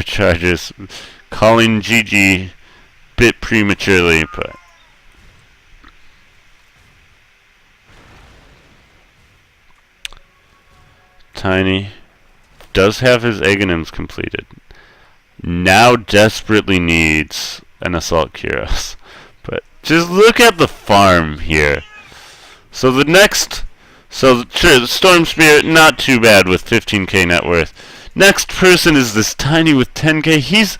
charges, calling GG bit prematurely, but Tiny does have his Aghanims completed. Now desperately needs an Assault Cuirass. But just look at the farm here. So sure, the Storm Spirit, not too bad with 15k net worth. Next person is this Tiny with 10k. He's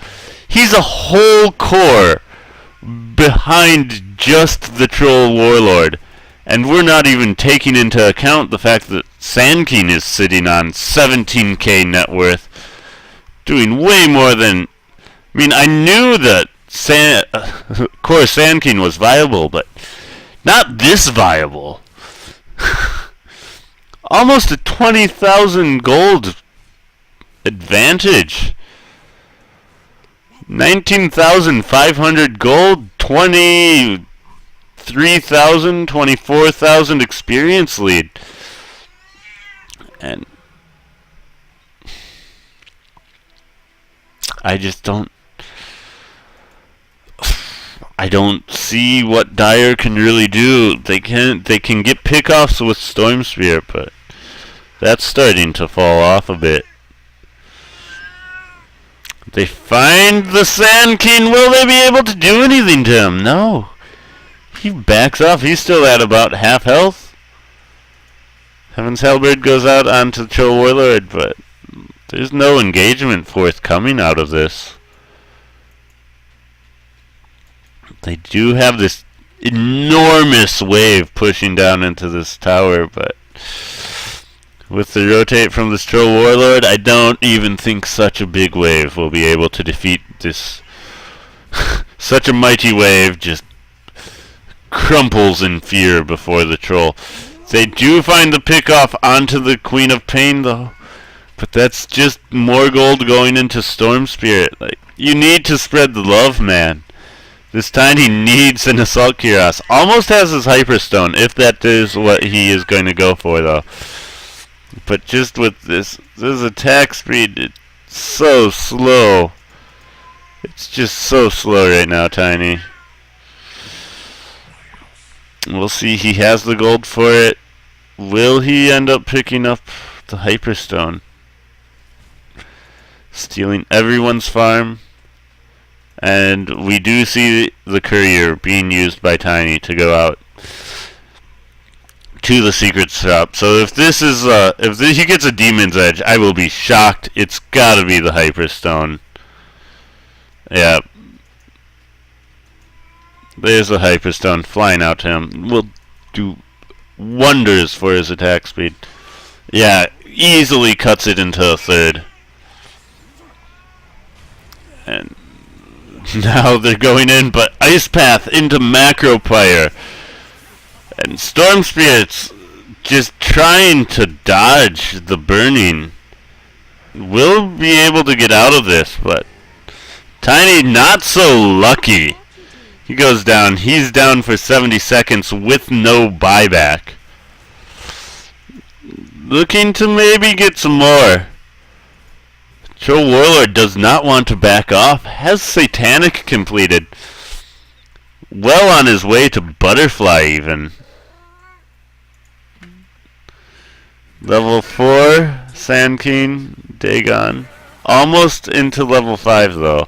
a whole core behind just the Troll Warlord. And we're not even taking into account the fact that Sand King is sitting on 17k net worth, doing way more than... I mean, I knew that Core Sand King was viable, but not this viable. Almost a 20,000 gold advantage. 19,500 gold, 23,000, 24,000 experience lead. And I just don't see what Dire can really do. They can get pickoffs with Storm Spirit, but that's starting to fall off a bit. They find the Sand King. Will they be able to do anything to him? No. He backs off. He's still at about half health. Heaven's Halberd goes out onto the Troll Warlord, but there's no engagement forthcoming out of this. They do have this enormous wave pushing down into this tower, but with the rotate from this Troll Warlord, I don't even think such a big wave will be able to defeat this. Such a mighty wave just crumples in fear before the Troll. They do find the pickoff onto the Queen of Pain, though. But that's just more gold going into Storm Spirit. Like, you need to spread the love, man. This Tiny needs an Assault Cuirass. Almost has his Hyperstone, if that is what he is going to go for, though. But just with this attack speed, it's so slow. It's just so slow right now, Tiny. We'll see. He has the gold for it. Will he end up picking up the Hyperstone? Stealing everyone's farm. And we do see the courier being used by Tiny to go out to the secret shop. So if this is he gets a Demon's Edge, I will be shocked. It's got to be the Hyperstone. Yeah. There's the Hyperstone flying out to him. Will do wonders for his attack speed. Yeah, easily cuts it into a third. And now they're going in, but Ice Path into Macropire. And Storm Spirit's just trying to dodge the burning. Will be able to get out of this, but Tiny not so lucky. He goes down. He's down for 70 seconds with no buyback. Looking to maybe get some more. Troll Warlord does not want to back off. Has Satanic completed. Well on his way to Butterfly even. Level 4, Sand King, Dagon. Almost into level 5 though.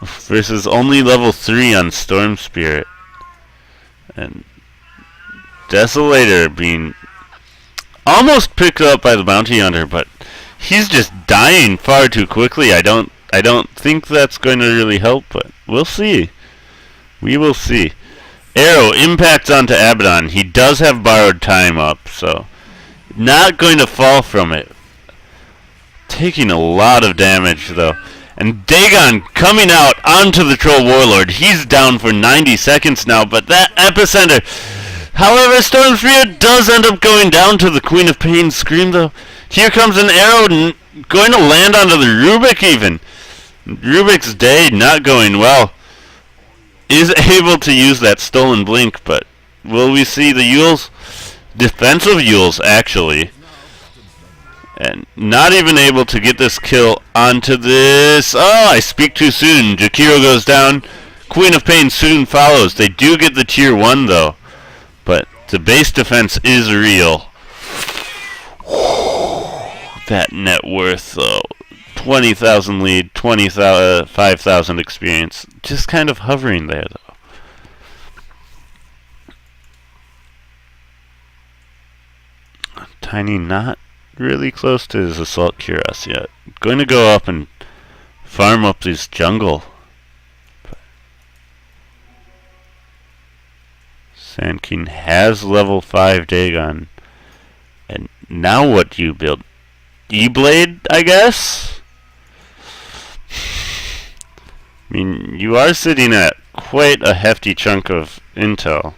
Versus only level 3 on Storm Spirit. And Desolator being almost picked up by the Bounty Hunter, but he's just dying far too quickly. I don't think that's going to really help, but we'll see. We will see. Arrow impacts onto Abaddon. He does have borrowed time up, so not going to fall from it. Taking a lot of damage though. And Dagon coming out onto the Troll Warlord. He's down for 90 seconds now, but that Epicenter. However, Storm Spirit does end up going down to the Queen of Pain Scream though. Here comes an arrow going to land onto the Rubik even. Rubik's Day not going well. is able to use that stolen blink, but will we see the Yules? Defensive Yules, actually. And not even able to get this kill onto this. Oh, I speak too soon. Jakiro goes down. Queen of Pain soon follows. They do get the tier 1 though. But the base defense is real. That net worth though. 20,000 lead, 5,000 experience. Just kind of hovering there though. Tiny not really close to his Assault Cuirass yet. Going to go up and farm up this jungle. Sand King has level 5 Dagon. And now what do you build? E-Blade, I guess? I mean, you are sitting at quite a hefty chunk of intel.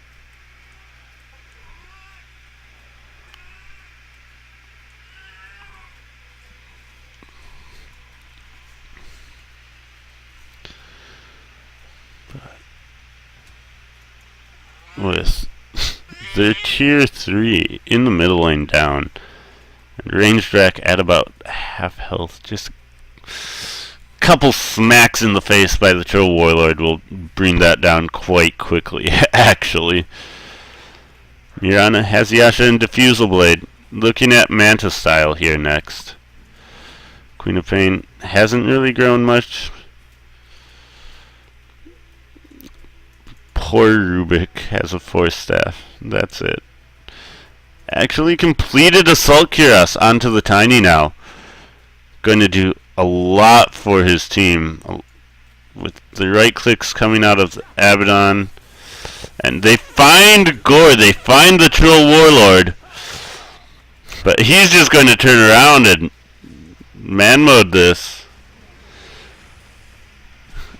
With their tier 3 in the middle lane down, and ranged rack at about half health, just a couple smacks in the face by the Troll Warlord will bring that down quite quickly, actually. Mirana has Yasha and Diffusal Blade, looking at Manta style here next. Queen of Pain hasn't really grown much. Poor Rubik has a Force Staff. That's it. Actually completed Assault Cuirass onto the Tiny now. Going to do a lot for his team. With the right clicks coming out of Abaddon. And they find Gore. They find the Troll Warlord. But he's just going to turn around and man mode this.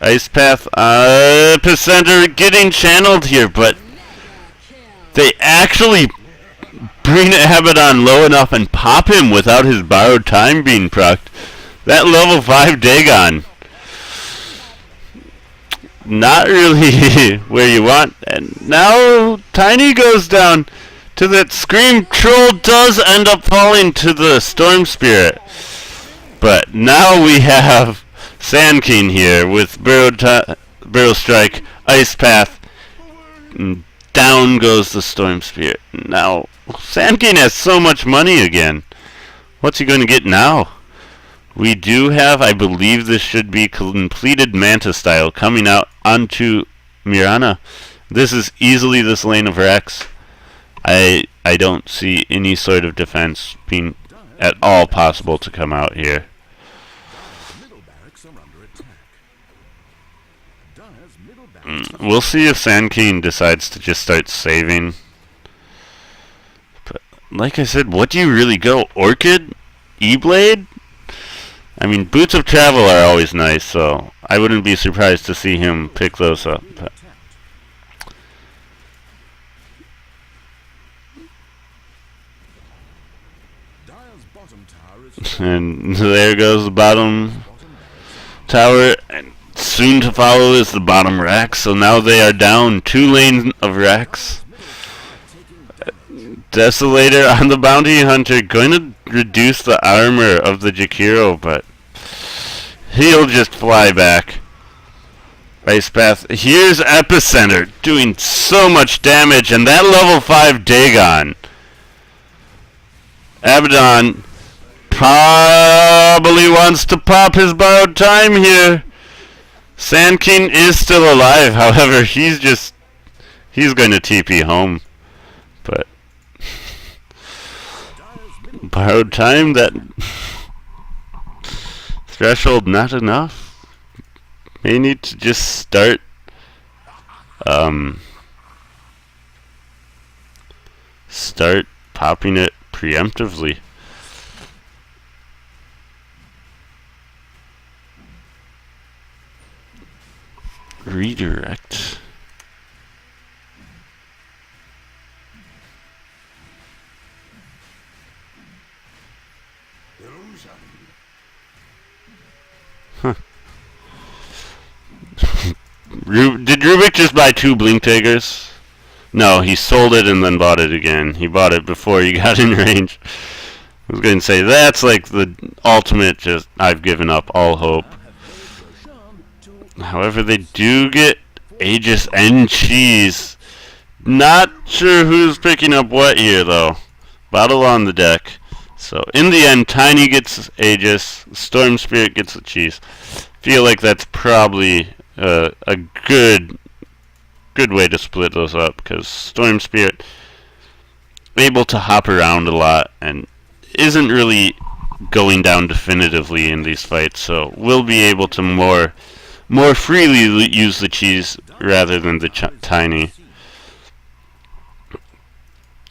Ice Path, Epicenter getting channeled here, but they actually bring Abaddon low enough and pop him without his borrowed time being procced. That level 5 Dagon, not really where you want. And now Tiny goes down to that Scream. Troll does end up falling to the Storm Spirit. But now we have Sand King here with Burrow Strike, Ice Path, and down goes the Storm Spirit. Now, Sand King has so much money again. What's he going to get now? We do have, I believe this should be completed Manta style coming out onto Mirana. This is easily this lane of Rex. I don't see any sort of defense being at all possible to come out here. We'll see if Sand King decides to just start saving. But like I said, what do you really go? Orchid? E-Blade? I mean, Boots of Travel are always nice, so I wouldn't be surprised to see him pick those up. But and there goes the bottom tower, and soon to follow is the bottom rack. So now they are down 2 lanes of racks. Desolator on the Bounty Hunter, going to reduce the armor of the Jakiro, but he'll just fly back. Ice Path. Here's Epicenter doing so much damage, and that level 5 Dagon. Abaddon probably wants to pop his borrowed time here. Sand King is still alive, however, he's going to TP home. But borrowed time, that threshold not enough. May need to just start popping it preemptively. Redirect. Did Rubik just buy 2 Blink Takers? No, he sold it and then bought it again. He bought it before he got in range. I was going to say, that's like the ultimate just, I've given up all hope. However, they do get Aegis and Cheese. Not sure who's picking up what here, though. Bottle on the deck. So, in the end, Tiny gets Aegis, Storm Spirit gets the Cheese. Feel like that's probably a good way to split those up, because Storm Spirit able to hop around a lot and isn't really going down definitively in these fights, so we'll be able to more freely use the Cheese rather than the Tiny.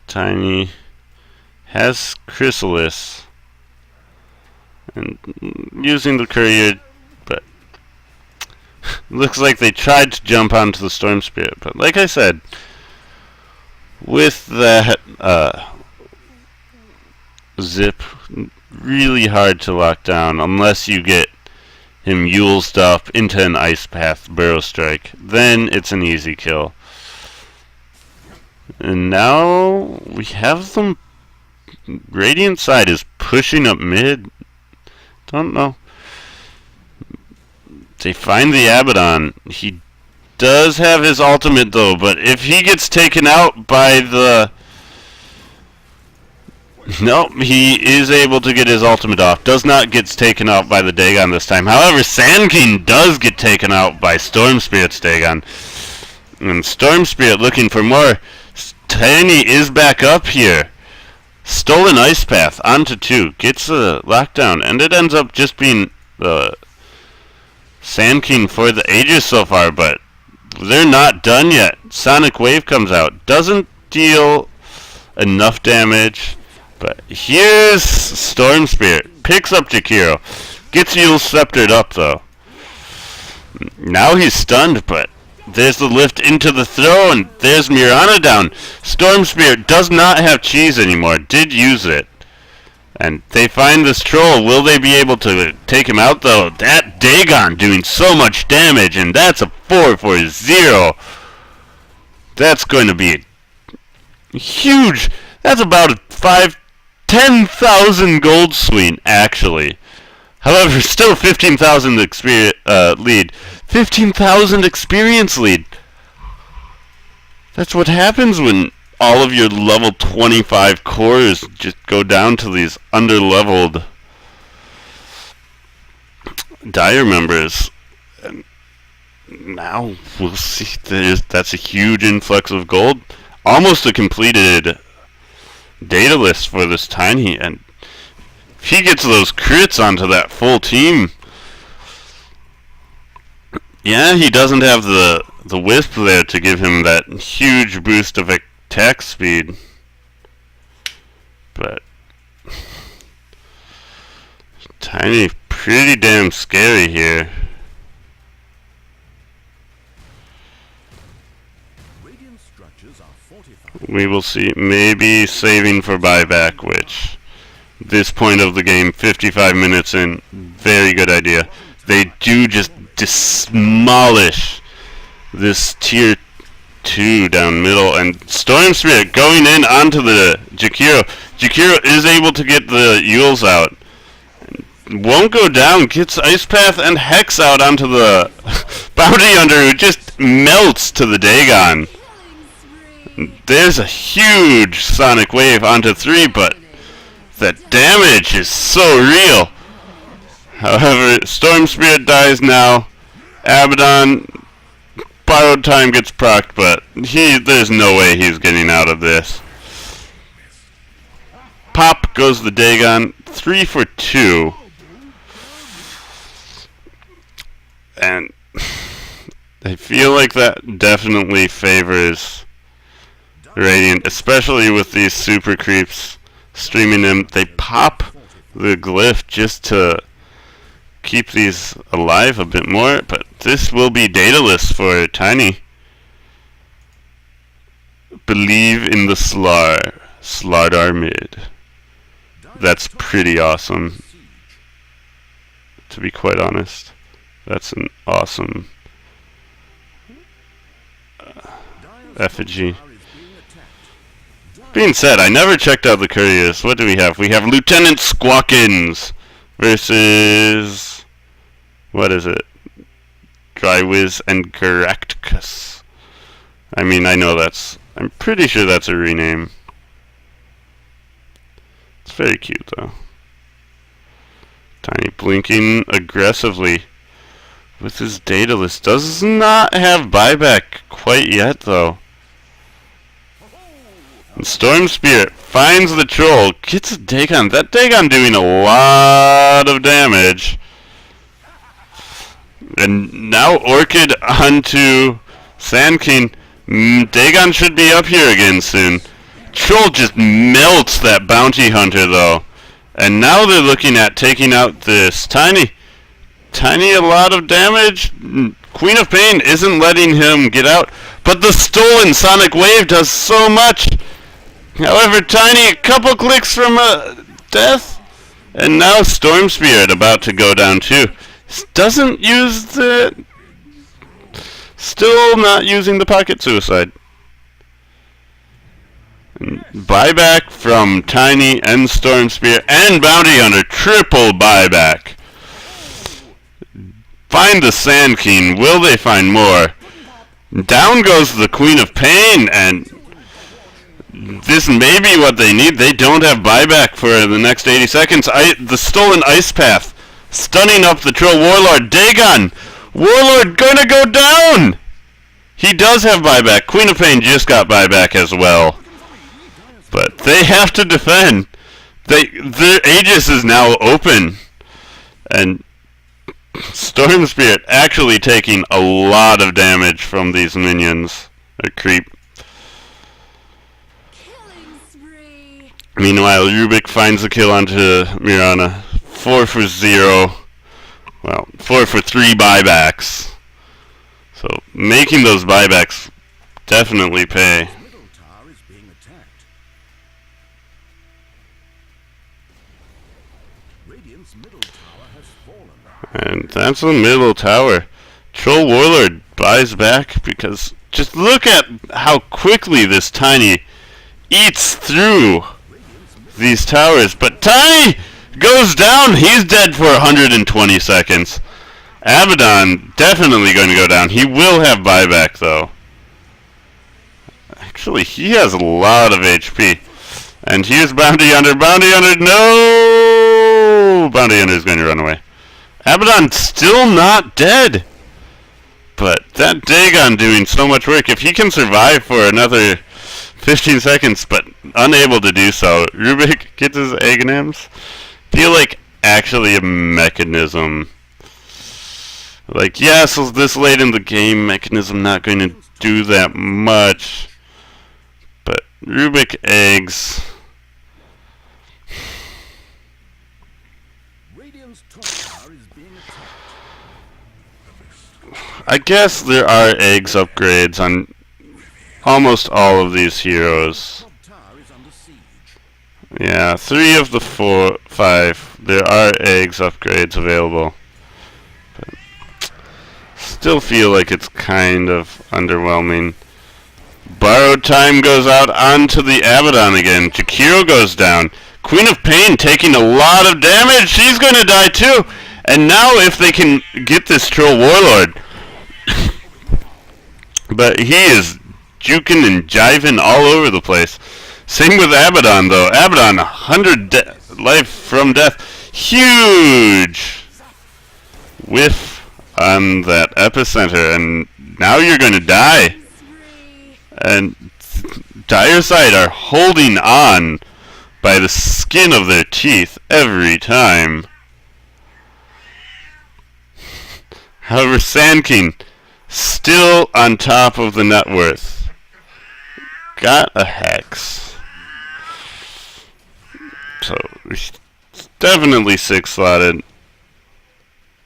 Tiny has Chrysalis and using the Courier, but looks like they tried to jump onto the Storm Spirit, but like I said, with that Zip, really hard to lock down unless you get him Yulesed up into an Ice Path Burrow Strike. Then it's an easy kill. And now we have them. Radiant side is pushing up mid. Don't know. They find the Abaddon. He does have his ultimate though, but if he gets taken out by the... Nope, he is able to get his ultimate off. Does not get taken out by the Dagon this time. However, Sand King does get taken out by Storm Spirit's Dagon. And Storm Spirit looking for more. Tiny is back up here. Stolen Ice Path onto 2. Gets a lockdown. And it ends up just being Sand King for the Aegis so far. But they're not done yet. Sonic Wave comes out. Doesn't deal enough damage. But here's Storm Spirit. Picks up Jakiro. Gets Yule Sceptered up though. Now he's stunned, but there's the lift into the throw, and there's Mirana down. Storm Spirit does not have Cheese anymore. Did use it. And they find this troll. Will they be able to take him out though? That Dagon doing so much damage, and that's a 4 for 0. That's going to be huge. That's about a 10,000 gold suite, actually. However, still 15,000 lead. 15,000 experience lead. That's what happens when all of your level 25 cores just go down to these underleveled Dire members. And now we'll see. That's a huge influx of gold. Almost a completed data list for this Tiny, and if he gets those crits onto that full team, yeah, he doesn't have the Wisp there to give him that huge boost of attack speed, but Tiny pretty damn scary here. We will see. Maybe saving for buyback, which this point of the game, 55 minutes in, very good idea. They do just demolish this tier 2 down middle, and Storm Spirit going in onto the Jakiro. Jakiro is able to get the Yules out. Won't go down, gets Ice Path and Hex out onto the Bounty Hunter, who just melts to the Dagon. There's a huge Sonic Wave onto 3, but the damage is so real. However, Storm Spirit dies now. Abaddon, Borrowed Time gets procced, but there's no way he's getting out of this. Pop goes the Dagon, 3 for 2. And I feel like that definitely favors Radiant, especially with these super creeps streaming them. They pop the glyph just to keep these alive a bit more, but this will be dataless for Tiny. Believe in the Slardar mid. That's pretty awesome, to be quite honest. That's an awesome effigy. Being said, I never checked out the couriers. What do we have? We have Lieutenant Squawkins versus... what is it? Drywiz and Garacticus. I mean, I know that's... I'm pretty sure that's a rename. It's very cute, though. Tiny blinking aggressively with his Daedalus. Does not have buyback quite yet, though. And Storm Spirit finds the troll, gets a Dagon. That Dagon doing a lot of damage. And now Orchid onto Sand King. Dagon should be up here again soon. Troll just melts that Bounty Hunter, though. And now they're looking at taking out this Tiny. Tiny, a lot of damage. Queen of Pain isn't letting him get out. But the stolen Sonic Wave does so much. However, Tiny, a couple clicks from death. And now Storm Spirit about to go down too. Doesn't use the... Still not using the Pocket Suicide. And buyback from Tiny and Storm Spirit and Bounty Hunter. Triple buyback. Find the Sand King. Will they find more? Down goes the Queen of Pain, and this may be what they need. They don't have buyback for the next 80 seconds. The stolen Ice Path. Stunning up the Troll Warlord. Dagon! Warlord gonna go down! He does have buyback. Queen of Pain just got buyback as well. But they have to defend. Their Aegis is now open. And Storm Spirit actually taking a lot of damage from these minions. Or creep. Killing spree. Meanwhile, Rubik finds the kill onto Mirana. 4 for 0. Well, 4 for 3 buybacks. So, making those buybacks definitely pay. Middle tower is being attacked. Radiant's middle tower has fallen. And that's the middle tower. Troll Warlord buys back because just look at how quickly this Tiny eats through these towers. But Tiny goes down. He's dead for 120 seconds. Abaddon definitely going to go down. He will have buyback though. Actually, he has a lot of HP. And here's Bounty Hunter. Bounty Hunter, no! Bounty Hunter is going to run away. Abaddon still not dead. But that Dagon doing so much work. If he can survive for another 15 seconds, but unable to do so, Rubik gets his Aghanims. Feel like actually a mechanism. Like, yes, this late in the game, mechanism not going to do that much. But Rubik eggs. Radiant's top tower is being attacked. I guess there are eggs upgrades on almost all of these heroes. Top tower is under siege. Yeah, 3 of the 5, there are eggs upgrades available. But still feel like it's kind of underwhelming. Borrowed Time goes out onto the Abaddon again. Jakiro goes down. Queen of Pain taking a lot of damage. She's going to die too. And now if they can get this Troll Warlord. But he is juking and jiving all over the place. Same with Abaddon though. Abaddon, 100 life from death. Huge whiff on that epicenter. And now you're going to die. And Dire Side are holding on by the skin of their teeth every time. However, Sand King still on top of the net worth. Got a Hex. So, definitely 6-slotted.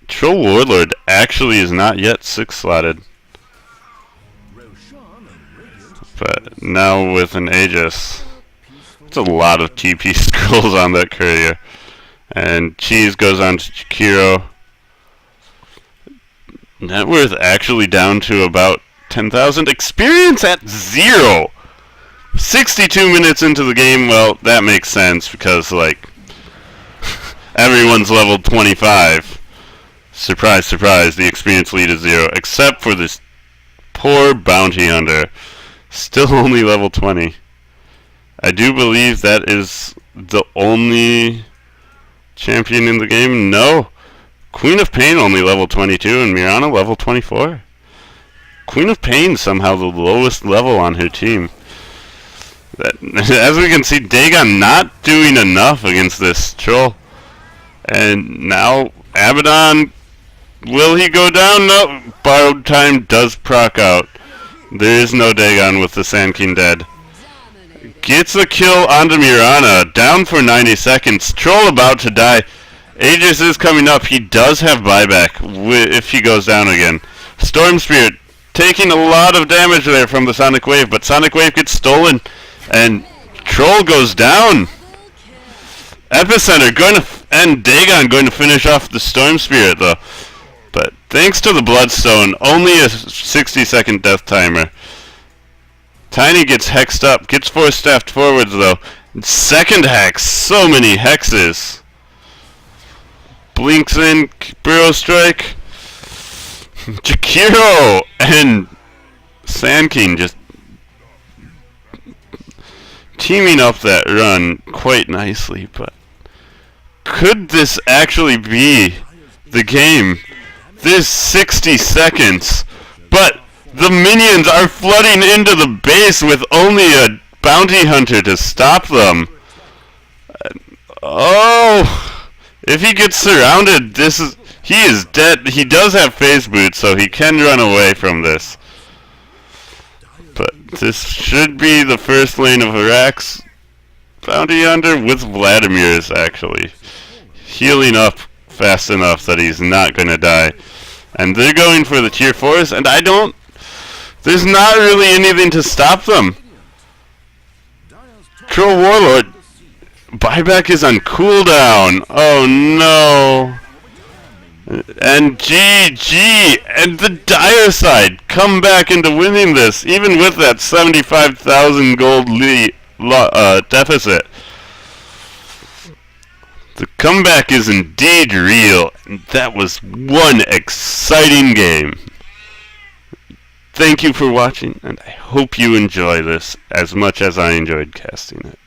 Troll Warlord actually is not yet 6-slotted. But now with an Aegis, it's a lot of TP scrolls on that courier. And Cheese goes on to Jakiro. Net worth actually down to about 10,000. Experience at 0. 62 minutes into the game. Well, that makes sense because, like, everyone's level 25. Surprise, surprise, the experience lead is 0, except for this poor bounty hunter. Still only level 20. I do believe that is the only champion in the game. No. Queen of Pain only level 22 and Mirana level 24. Queen of Pain somehow the lowest level on her team. As we can see, Dagon not doing enough against this troll. And now Abaddon, will he go down? No. Borrowed Time does proc out. There is no Dagon with the Sand King dead. Gets a kill onto Mirana. Down for 90 seconds. Troll about to die. Aegis is coming up. He does have buyback if he goes down again. Storm Spirit taking a lot of damage there from the Sonic Wave, but Sonic Wave gets stolen, and Troll goes down. Epicenter going to and Dagon going to finish off the Storm Spirit though. But thanks to the Bloodstone, only a 60-second death timer. Tiny gets hexed up, gets force-staffed forwards though. Second hex, so many hexes. Blinks in, Burrow Strike. Jakiro and Sand King just teaming up that run quite nicely, but could this actually be the game? This 60 seconds, but the minions are flooding into the base with only a bounty hunter to stop them. Oh, if he gets surrounded, he is dead. He does have phase boot, so he can run away from this. But this should be the first lane of Iraq's bounty hunter with Vladimir's actually healing up fast enough that he's not going to die. And they're going for the tier 4s, and there's not really anything to stop them. Troll Warlord, buyback is on cooldown. Oh no. And GG, and the Dire side come back into winning this, even with that 75,000 gold deficit. The comeback is indeed real, and that was one exciting game. Thank you for watching, and I hope you enjoy this as much as I enjoyed casting it.